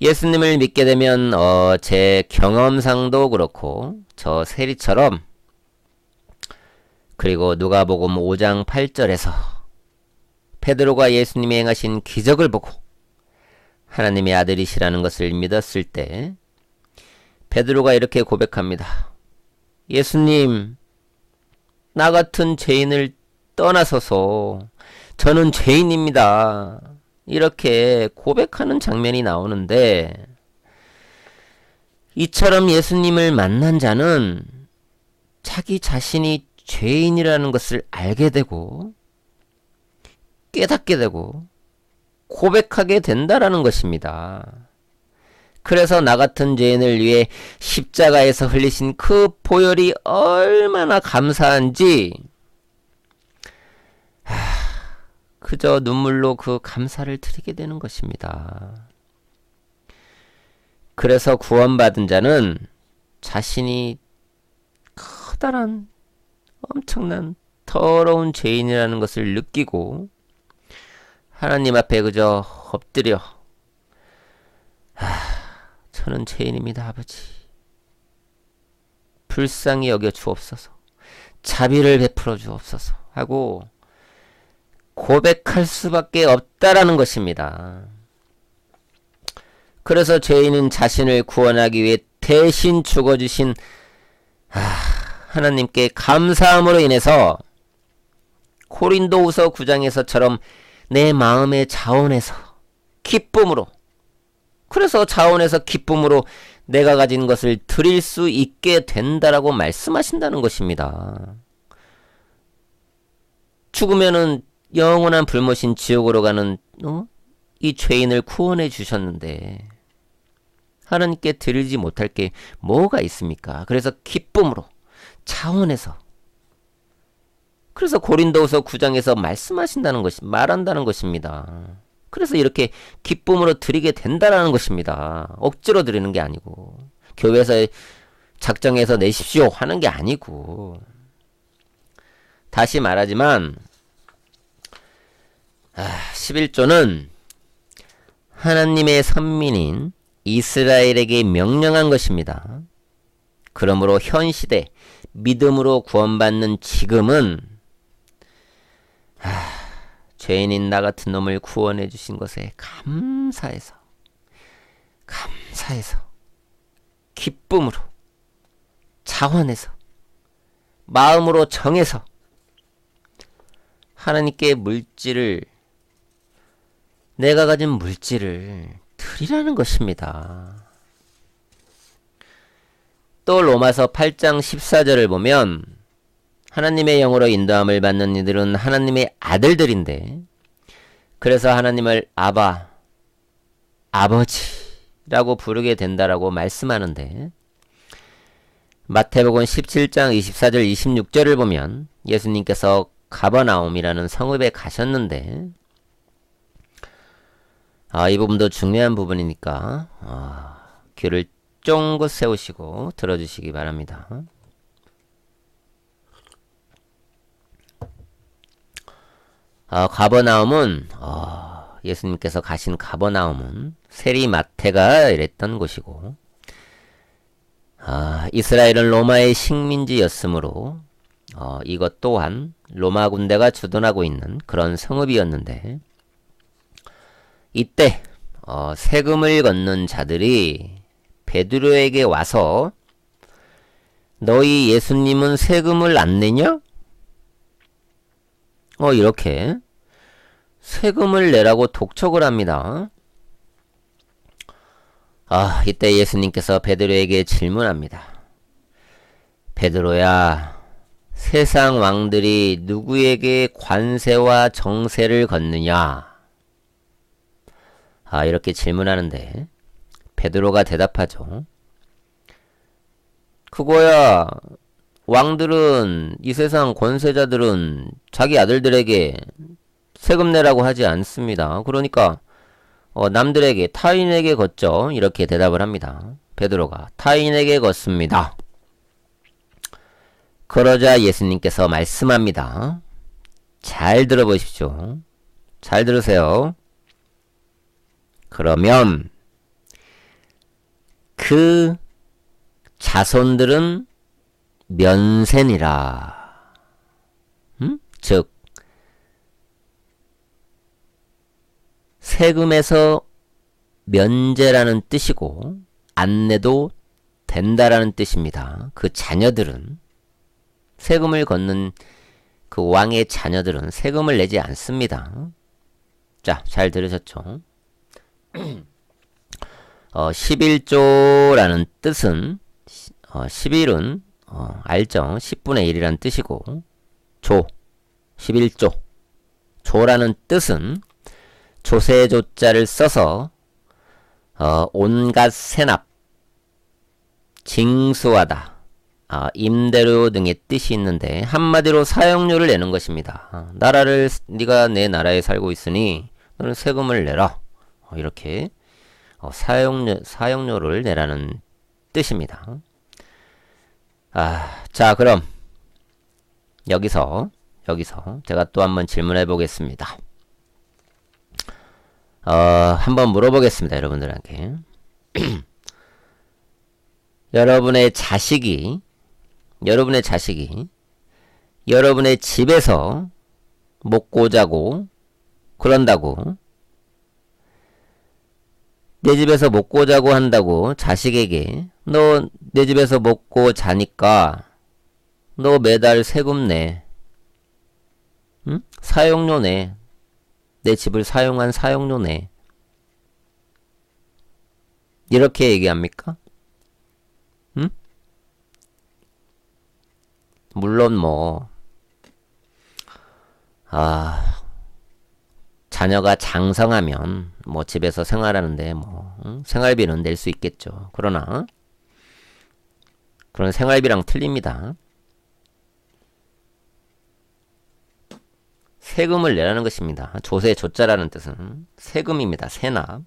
예수님을 믿게 되면 제 경험상도 그렇고 저 세리처럼 그리고 누가복음 5장 8절에서 베드로가 예수님이 행하신 기적을 보고 하나님의 아들이시라는 것을 믿었을 때 베드로가 이렇게 고백합니다. 예수님, 나 같은 죄인을 떠나소서. 저는 죄인입니다. 이렇게 고백하는 장면이 나오는데 이처럼 예수님을 만난 자는 자기 자신이 죄인이라는 것을 알게 되고 깨닫게 되고 고백하게 된다라는 것입니다. 그래서 나 같은 죄인을 위해 십자가에서 흘리신 그 보혈이 얼마나 감사한지 그저 눈물로 그 감사를 드리게 되는 것입니다. 그래서 구원받은 자는 자신이 커다란 엄청난 더러운 죄인이라는 것을 느끼고 하나님 앞에 그저 엎드려 저는 죄인입니다. 아버지 불쌍히 여겨 주옵소서. 자비를 베풀어 주옵소서 하고 고백할 수밖에 없다라는 것입니다. 그래서 죄인은 자신을 구원하기 위해 대신 죽어주신 하나님께 감사함으로 인해서 고린도후서 9장에서처럼 내 마음의 자원에서 기쁨으로 그래서 자원에서 기쁨으로 내가 가진 것을 드릴 수 있게 된다라고 말씀하신다는 것입니다. 죽으면은 영원한 불못인 지옥으로 가는 이 죄인을 구원해 주셨는데 하나님께 드리지 못할 게 뭐가 있습니까? 그래서 기쁨으로 자원해서 그래서 고린도후서 9장에서 말한다는 것입니다. 그래서 이렇게 기쁨으로 드리게 된다는 것입니다. 억지로 드리는 게 아니고 교회에서 작정해서 내십시오 하는 게 아니고 다시 말하지만 11조는 하나님의 선민인 이스라엘에게 명령한 것입니다. 그러므로 현 시대 믿음으로 구원받는 지금은 죄인인 나 같은 놈을 구원해 주신 것에 감사해서 기쁨으로 자원해서 마음으로 정해서 하나님께 내가 가진 물질을 드리라는 것입니다. 또 로마서 8장 14절을 보면 하나님의 영으로 인도함을 받는 이들은 하나님의 아들들인데 그래서 하나님을 아버지라고 부르게 된다라고 말씀하는데 마태복음 17장 24절 26절을 보면 예수님께서 가버나움이라는 성읍에 가셨는데 이 부분도 중요한 부분이니까 귀를 쫑긋 세우시고 들어주시기 바랍니다. 가버나움은 예수님께서 가신 가버나움은 세리마태가 이랬던 곳이고 이스라엘은 로마의 식민지였으므로 이것 또한 로마 군대가 주둔하고 있는 그런 성읍이었는데 이때 세금을 걷는 자들이 베드로에게 와서 너희 예수님은 세금을 안 내냐? 이렇게 세금을 내라고 독촉을 합니다. 이때 예수님께서 베드로에게 질문합니다. 베드로야, 세상 왕들이 누구에게 관세와 정세를 걷느냐? 이렇게 질문하는데 베드로가 대답하죠. 그거야, 왕들은, 이 세상 권세자들은 자기 아들들에게 세금 내라고 하지 않습니다. 그러니까 남들에게, 타인에게 걷죠. 이렇게 대답을 합니다. 베드로가 타인에게 걷습니다. 그러자 예수님께서 말씀합니다. 잘 들어보십시오. 잘 들으세요. 그러면 그 자손들은 면세니라. 즉 세금에서 면제라는 뜻이고 안 내도 된다라는 뜻입니다. 그 자녀들은 세금을 걷는 그 왕의 자녀들은 세금을 내지 않습니다. 자, 잘 들으셨죠? 11조라는 뜻은 11은 알죠? 10분의 1이란 뜻이고 11조 조라는 뜻은 조세조자를 써서 온갖 세납, 징수하다, 임대료 등의 뜻이 있는데 한마디로 사용료를 내는 것입니다. 네가 내 나라에 살고 있으니 너는 세금을 내라. 이렇게 사용료를 내라는 뜻입니다. 자, 그럼 여기서 제가 또 한번 질문해 보겠습니다. 한번 물어보겠습니다, 여러분들에게. 여러분의 자식이 여러분의 집에서 먹고 자고 그런다고, 내 집에서 먹고 자고 한다고 자식에게 너 내 집에서 먹고 자니까 너 매달 세금 내. 응? 사용료 내. 내 집을 사용한 사용료 내. 이렇게 얘기합니까? 응? 물론 자녀가 장성하면 집에서 생활하는데 생활비는 낼 수 있겠죠. 그러나 그런 생활비랑 틀립니다. 세금을 내라는 것입니다. 조세 조자라는 뜻은 세금입니다. 세납.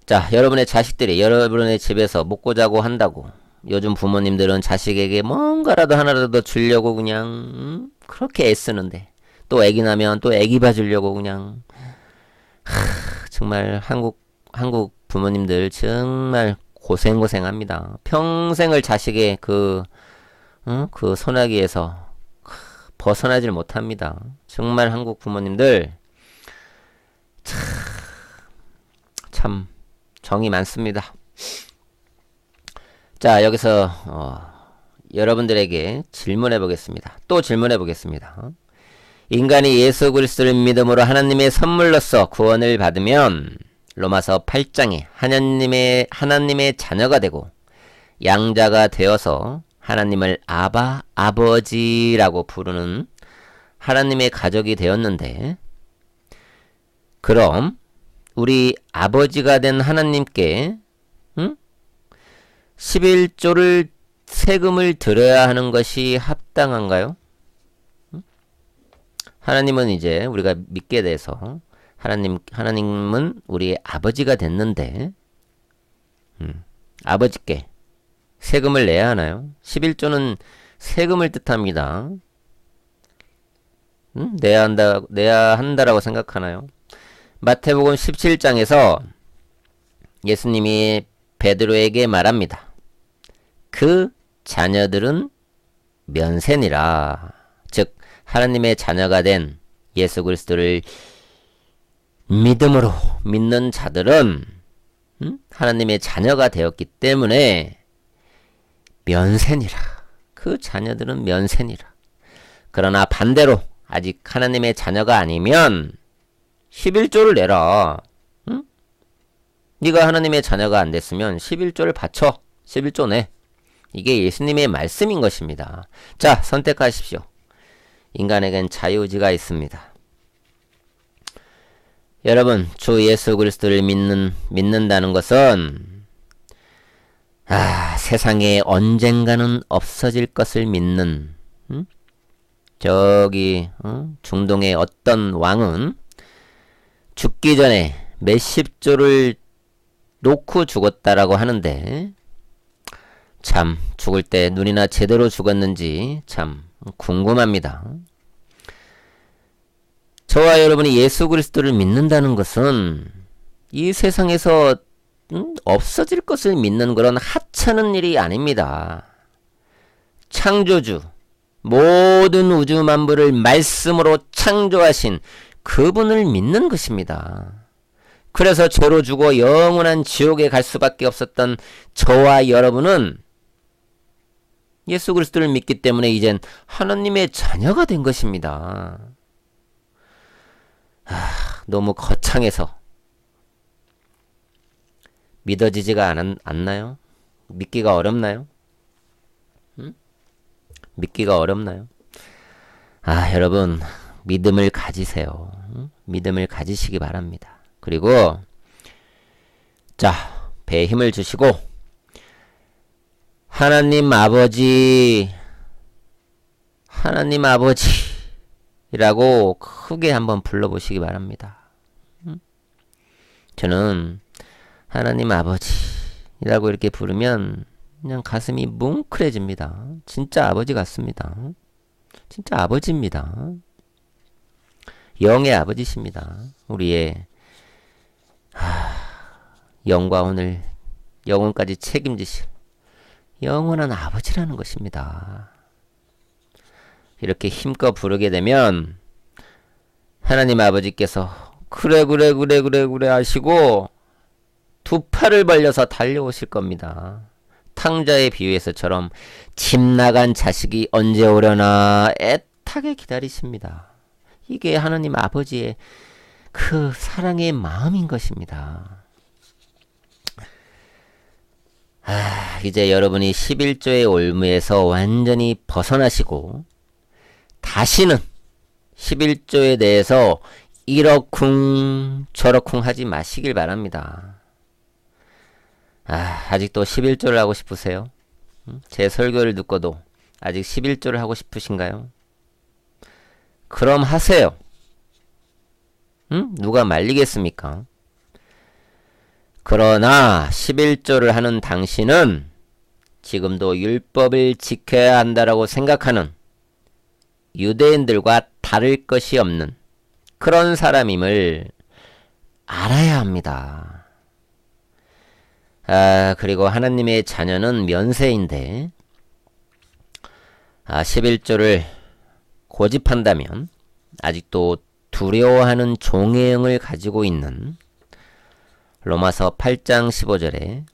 자, 여러분의 자식들이 여러분의 집에서 먹고 자고 한다고 요즘 부모님들은 자식에게 뭔가라도 하나라도 주려고 그냥 그렇게 애쓰는데 또 애기 나면 또 애기 봐주려고 그냥 정말 한국 부모님들 정말 고생합니다. 평생을 자식의 그 소나기에서 벗어나질 못합니다. 정말 한국 부모님들 참 정이 많습니다. 자, 여기서 여러분들에게 질문해 보겠습니다. 또 질문해 보겠습니다. 인간이 예수 그리스도를 믿음으로 하나님의 선물로서 구원을 받으면 로마서 8장에 하나님의 자녀가 되고 양자가 되어서 하나님을 아바, 아버지라고 부르는 하나님의 가족이 되었는데, 그럼 우리 아버지가 된 하나님께 11조를 세금을 드려야 하는 것이 합당한가요? 하나님은 이제 우리가 믿게 돼서 하나님은 우리의 아버지가 됐는데 아버지께 세금을 내야 하나요? 11조는 세금을 뜻합니다. 내야 한다라고 생각하나요? 마태복음 17장에서 예수님이 베드로에게 말합니다. 그 자녀들은 면세니라. 즉 하나님의 자녀가 된 예수 그리스도를 믿음으로 믿는 자들은 하나님의 자녀가 되었기 때문에 면세니라. 그 자녀들은 면세니라. 그러나 반대로 아직 하나님의 자녀가 아니면 11조를 내라. 응? 네가 하나님의 자녀가 안 됐으면 11조를 바쳐. 11조 내. 이게 예수님의 말씀인 것입니다. 자, 선택하십시오. 인간에겐 자유의지가 있습니다. 여러분, 주 예수 그리스도를 믿는다는 것은 세상에 언젠가는 없어질 것을 믿는 중동의 어떤 왕은 죽기 전에 몇십 조를 놓고 죽었다라고 하는데, 참 죽을 때 눈이나 제대로 죽었는지 참 궁금합니다. 저와 여러분이 예수 그리스도를 믿는다는 것은 이 세상에서 없어질 것을 믿는 그런 하찮은 일이 아닙니다. 창조주, 모든 우주 만물을 말씀으로 창조하신 그분을 믿는 것입니다. 그래서 죄로 죽어 영원한 지옥에 갈 수밖에 없었던 저와 여러분은 예수 그리스도를 믿기 때문에 이젠 하나님의 자녀가 된 것입니다. 너무 거창해서 믿어지지가 않나요? 믿기가 어렵나요? 믿기가 어렵나요? 여러분, 믿음을 가지세요. 믿음을 가지시기 바랍니다. 그리고 자, 배에 힘을 주시고 하나님 아버지라고 크게 한번 불러보시기 바랍니다. 저는 하나님 아버지라고 이렇게 부르면 그냥 가슴이 뭉클해집니다. 진짜 아버지 같습니다. 진짜 아버지입니다. 영의 아버지십니다. 우리의 영과 오늘 영혼까지 책임지실 영원한 아버지라는 것입니다. 이렇게 힘껏 부르게 되면 하나님 아버지께서 그래 하시고 두 팔을 벌려서 달려오실 겁니다. 탕자의 비유에서처럼 집 나간 자식이 언제 오려나 애타게 기다리십니다. 이게 하나님 아버지의 그 사랑의 마음인 것입니다. 이제 여러분이 11조의 올무에서 완전히 벗어나시고 다시는 11조에 대해서 이러쿵 저러쿵 하지 마시길 바랍니다. 아직도 11조를 하고 싶으세요? 제 설교를 듣고도 아직 11조를 하고 싶으신가요? 그럼 하세요. 누가 말리겠습니까? 그러나 11조를 하는 당신은 지금도 율법을 지켜야 한다라고 생각하는 유대인들과 다를 것이 없는 그런 사람임을 알아야 합니다. 그리고 하나님의 자녀는 면세인데 11조를 고집한다면 아직도 두려워하는 종의 영을 가지고 있는 로마서 8장 15절에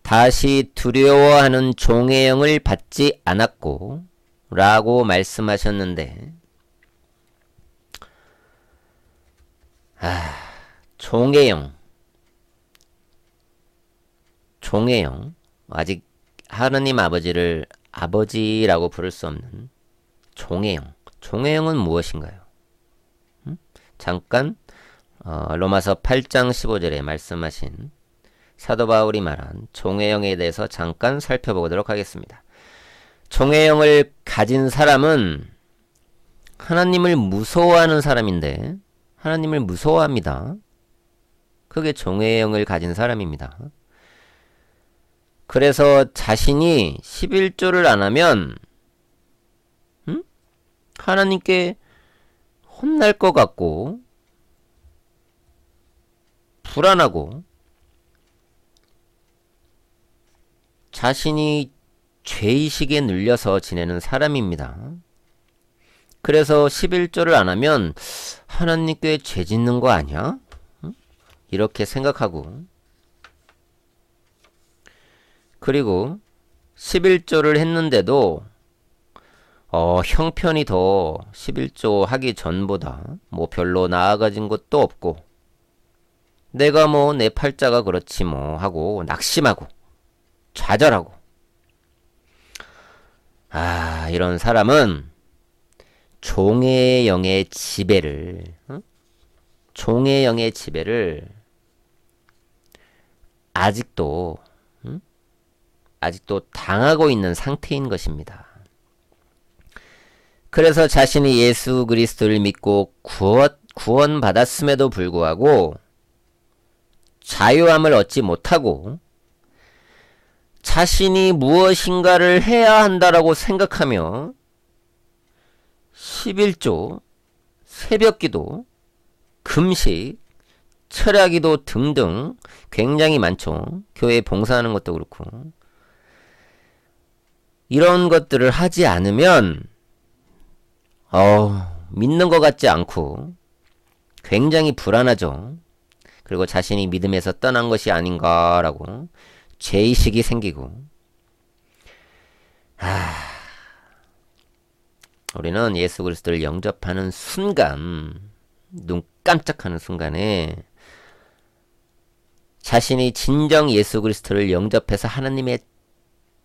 다시 두려워하는 종의 영을 받지 않았고 라고 말씀하셨는데 종의 영 아직 하느님 아버지를 아버지라고 부를 수 없는 종의 영은 무엇인가요? 잠깐 로마서 8장 15절에 말씀하신 사도 바울이 말한 종의 영에 대해서 잠깐 살펴보도록 하겠습니다. 종의 영을 가진 사람은 하나님을 무서워하는 사람인데 하나님을 무서워합니다. 그게 종의 영을 가진 사람입니다. 그래서 자신이 11조를 안 하면 하나님께 혼날 것 같고 불안하고 자신이 죄의식에 눌려서 지내는 사람입니다. 그래서 11조를 안 하면 하나님께 죄 짓는 거 아니야? 이렇게 생각하고 그리고 11조를 했는데도 형편이 더 11조 하기 전보다 뭐 별로 나아가진 것도 없고 내가 뭐 내 팔자가 그렇지 뭐 하고 낙심하고 좌절하고 이런 사람은 종의 영의 지배를 아직도 당하고 있는 상태인 것입니다. 그래서 자신이 예수 그리스도를 믿고 구원받았음에도 불구하고 자유함을 얻지 못하고 자신이 무엇인가를 해야 한다라고 생각하며 11조, 새벽기도, 금식, 철야기도 등등 굉장히 많죠. 교회에 봉사하는 것도 그렇고 이런 것들을 하지 않으면 믿는 것 같지 않고 굉장히 불안하죠. 그리고 자신이 믿음에서 떠난 것이 아닌가라고 죄의식이 생기고 우리는 예수 그리스도를 영접하는 순간 눈 깜짝하는 순간에 자신이 진정 예수 그리스도를 영접해서 하나님의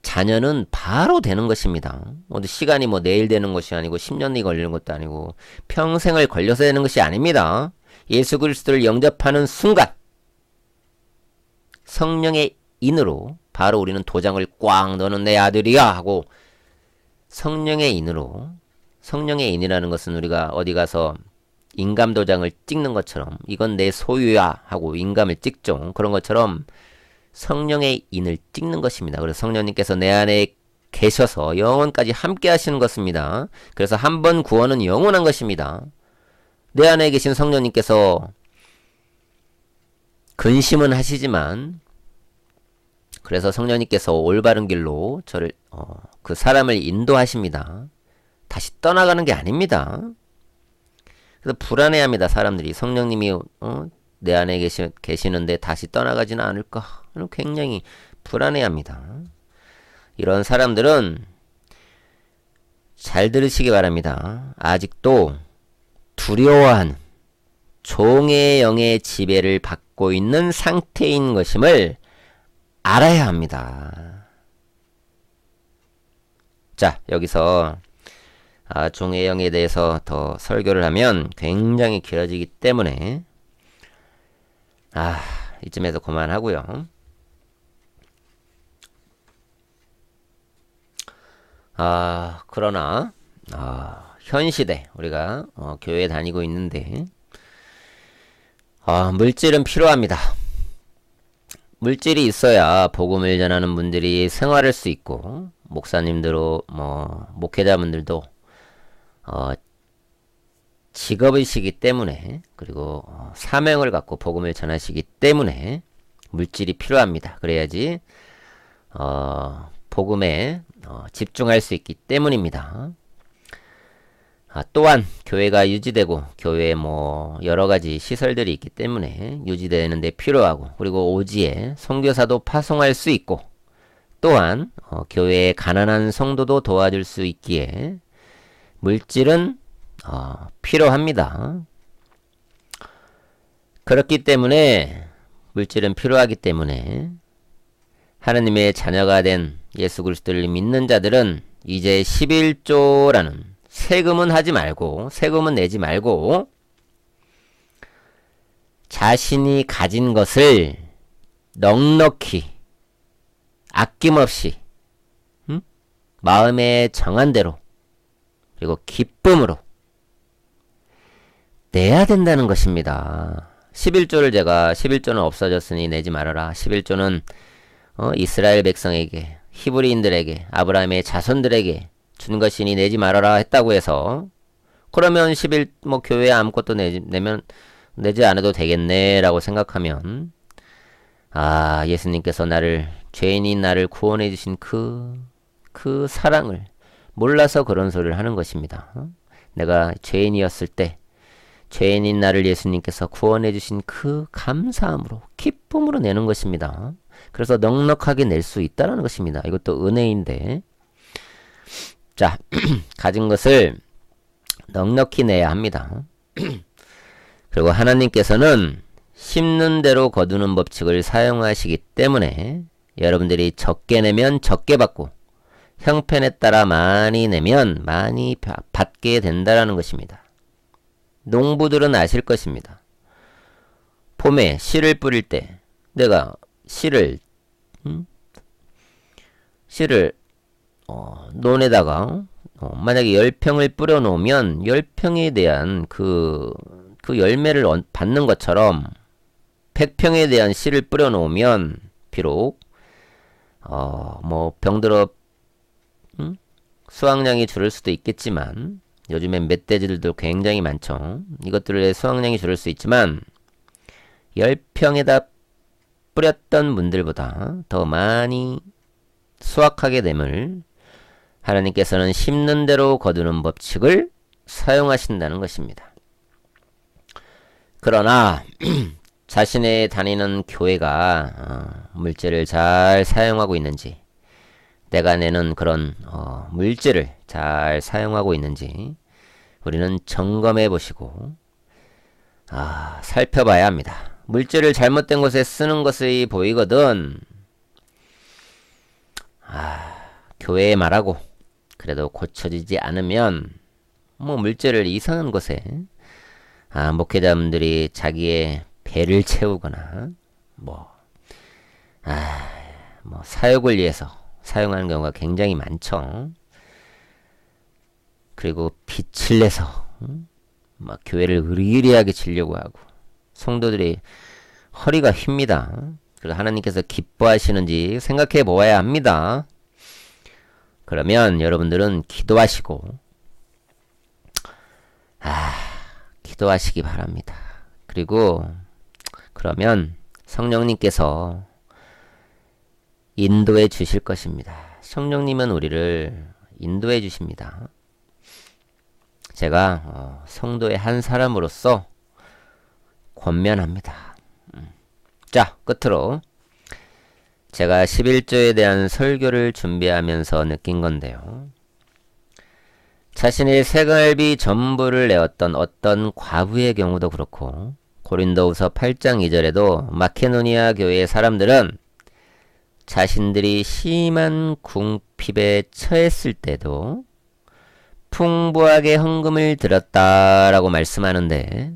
자녀는 바로 되는 것입니다. 시간이 내일 되는 것이 아니고 10년이 걸리는 것도 아니고 평생을 걸려서 되는 것이 아닙니다. 예수 그리스도를 영접하는 순간 성령의 인으로 바로 우리는 도장을 꽝 너는 내 아들이야 하고 성령의 인이라는 것은 우리가 어디 가서 인감 도장을 찍는 것처럼 이건 내 소유야 하고 인감을 찍죠. 그런 것처럼 성령의 인을 찍는 것입니다. 그래서 성령님께서 내 안에 계셔서 영원까지 함께 하시는 것입니다. 그래서 한 번 구원은 영원한 것입니다. 내 안에 계신 성령님께서 근심은 하시지만 그래서 성령님께서 올바른 길로 저를 그 사람을 인도하십니다. 다시 떠나가는 게 아닙니다. 그래서 불안해합니다. 사람들이 성령님이 내 안에 계시는데 다시 떠나가지는 않을까? 굉장히 불안해합니다. 이런 사람들은 잘 들으시기 바랍니다. 아직도 두려워하는 종의 영의 지배를 받고 있는 상태인 것임을 알아야 합니다. 자, 여기서 종의 영에 대해서 더 설교를 하면 굉장히 길어지기 때문에 이쯤에서 그만하고요. 그러나 현 시대 우리가 교회 다니고 있는데 물질은 필요합니다. 물질이 있어야 복음을 전하는 분들이 생활할 수 있고 목사님들도 목회자분들도 직업이시기 때문에, 그리고 사명을 갖고 복음을 전하시기 때문에 물질이 필요합니다. 그래야지 복음에 집중할 수 있기 때문입니다. 또한 교회가 유지되고 교회에 뭐 여러가지 시설들이 있기 때문에 유지되는 데 필요하고, 그리고 오지에 선교사도 파송할 수 있고, 또한 교회의 가난한 성도도 도와줄 수 있기에 물질은 필요합니다. 그렇기 때문에 물질은 필요하기 때문에 하나님의 자녀가 된 예수 그리스도를 믿는 자들은 이제 11조라는 세금은 하지 말고, 세금은 내지 말고 자신이 가진 것을 넉넉히 아낌없이 마음에 정한 대로 그리고 기쁨으로 내야 된다는 것입니다. 11조를 제가 11조는 없어졌으니 내지 말아라. 11조는 이스라엘 백성에게, 히브리인들에게, 아브라함의 자손들에게 준 것이니 내지 말아라 했다고 해서, 그러면 뭐 교회에 아무것도 내지 않아도 되겠네 라고 생각하면, 예수님께서 죄인인 나를 구원해 주신 그 사랑을 몰라서 그런 소리를 하는 것입니다. 내가 죄인이었을 때 죄인인 나를 예수님께서 구원해 주신 그 감사함으로, 기쁨으로 내는 것입니다. 그래서 넉넉하게 낼 수 있다는 것입니다. 이것도 은혜인데, 자, 가진 것을 넉넉히 내야 합니다. 그리고 하나님께서는 심는 대로 거두는 법칙을 사용하시기 때문에 여러분들이 적게 내면 적게 받고 형편에 따라 많이 내면 많이 받게 된다는 것입니다. 농부들은 아실 것입니다. 봄에 씨를 뿌릴 때 내가 씨를 논에다가 만약에 10평을 뿌려 놓으면 10평에 대한 그 열매를 받는 것처럼 100평에 대한 씨를 뿌려 놓으면 비록 뭐 병들어 수확량이 줄을 수도 있겠지만, 요즘엔 멧돼지들도 굉장히 많죠. 이것들의 수확량이 줄을 수 있지만 10평에다 뿌렸던 분들보다 더 많이 수확하게 됨을 하나님께서는 심는 대로 거두는 법칙을 사용하신다는 것입니다. 그러나 자신의 다니는 교회가 물질을 잘 사용하고 있는지, 내가 내는 그런 물질을 잘 사용하고 있는지 우리는 점검해 보시고 살펴봐야 합니다. 물질을 잘못된 곳에 쓰는 것이 보이거든 교회에 말하고 그래도 고쳐지지 않으면 뭐 물질을 이상한 곳에 목회자분들이 자기의 배를 채우거나 뭐 사역을 위해서 사용하는 경우가 굉장히 많죠. 그리고 빛을 내서 막 교회를 의리의리하게 지려고 하고 성도들이 허리가 휩니다. 그래서 하나님께서 기뻐하시는지 생각해 보아야 합니다. 그러면 여러분들은 기도하시고 기도하시기 바랍니다. 그리고 그러면 성령님께서 인도해 주실 것입니다. 성령님은 우리를 인도해 주십니다. 제가 성도의 한 사람으로서 권면합니다. 자, 끝으로 제가 11조에 대한 설교를 준비하면서 느낀 건데요. 자신의 생활비 전부를 내었던 어떤 과부의 경우도 그렇고, 고린도후서 8장 2절에도 마케도니아 교회의 사람들은 자신들이 심한 궁핍에 처했을 때도 풍부하게 헌금을 드렸다라고 말씀하는데,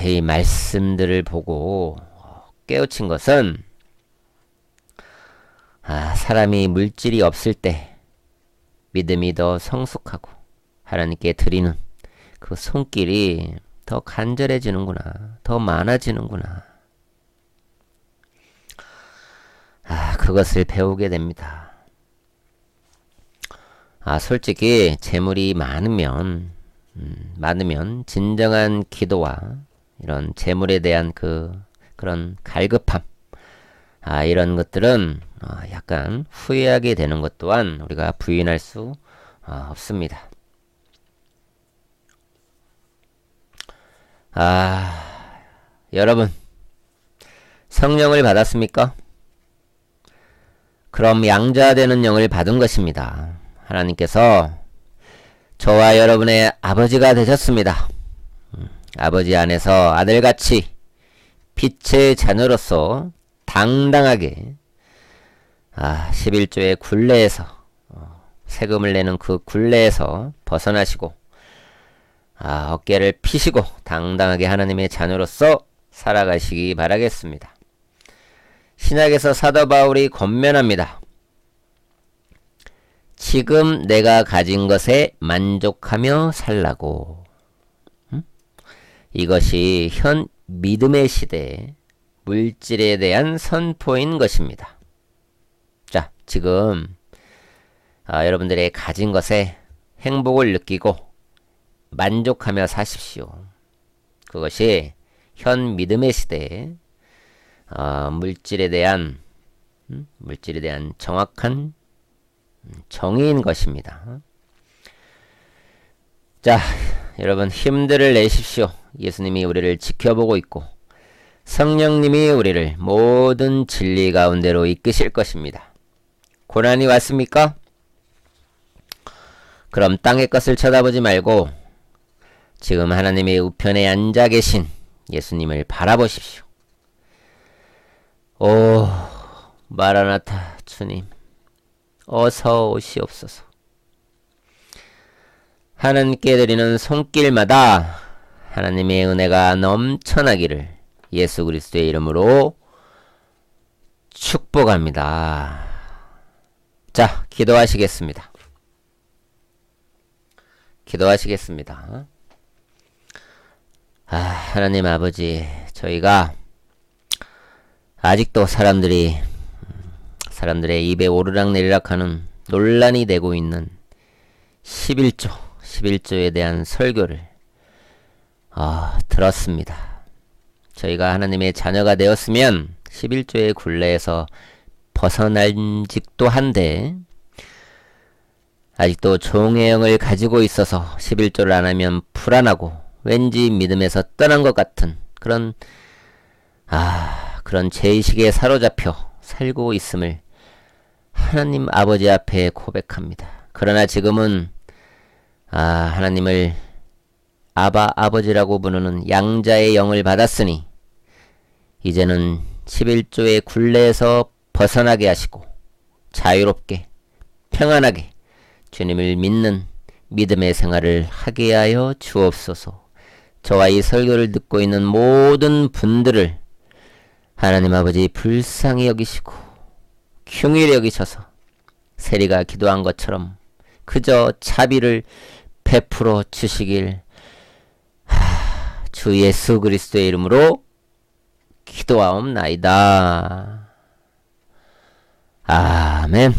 이 말씀들을 보고 깨우친 것은 사람이 물질이 없을 때 믿음이 더 성숙하고 하나님께 드리는 그 손길이 더 간절해지는구나, 더 많아지는구나. 그것을 배우게 됩니다. 솔직히 재물이 많으면 진정한 기도와 이런 재물에 대한 그런 갈급함, 이런 것들은 약간 후회하게 되는 것 또한 우리가 부인할 수 없습니다. 여러분, 성령을 받았습니까? 그럼 양자되는 영을 받은 것입니다. 하나님께서 저와 여러분의 아버지가 되셨습니다. 아버지 안에서 아들같이 빛의 자녀로서 당당하게 11조의 굴레에서 세금을 내는 그 굴레에서 벗어나시고 어깨를 피시고 당당하게 하나님의 자녀로서 살아가시기 바라겠습니다. 신약에서 사도 바울이 권면합니다. 지금 내가 가진 것에 만족하며 살라고. 이것이 현 믿음의 시대에 물질에 대한 선포인 것입니다. 자, 지금 여러분들의 가진 것에 행복을 느끼고 만족하며 사십시오. 그것이 현 믿음의 시대에 물질에 대한 정확한 정의인 것입니다. 자, 여러분 힘들을 내십시오. 예수님이 우리를 지켜보고 있고 성령님이 우리를 모든 진리 가운데로 이끄실 것입니다. 고난이 왔습니까? 그럼 땅의 것을 쳐다보지 말고 지금 하나님의 우편에 앉아 계신 예수님을 바라보십시오. 오, 마라나타 주님, 어서 오시옵소서. 하나님께 드리는 손길마다 하나님의 은혜가 넘쳐나기를 예수 그리스도의 이름으로 축복합니다. 자, 기도하시겠습니다. 하나님 아버지, 저희가 아직도 사람들의 입에 오르락내리락하는 논란이 되고 있는 11조에 대한 설교를 들었습니다. 저희가 하나님의 자녀가 되었으면 11조의 굴레에서 벗어난 직도 한데 아직도 종의 영을 가지고 있어서 11조를 안 하면 불안하고 왠지 믿음에서 떠난 것 같은 그런 죄의식에 사로잡혀 살고 있음을 하나님 아버지 앞에 고백합니다. 그러나 지금은 하나님을 아버지라고 부르는 양자의 영을 받았으니 이제는 11조의 굴레에서 벗어나게 하시고 자유롭게 평안하게 주님을 믿는 믿음의 생활을 하게 하여 주옵소서. 저와 이 설교를 듣고 있는 모든 분들을 하나님 아버지 불쌍히 여기시고 흉일히 여기셔서 세리가 기도한 것처럼 그저 자비를 베풀어 주시길 주 예수 그리스도의 이름으로 기도하옵나이다. 아멘.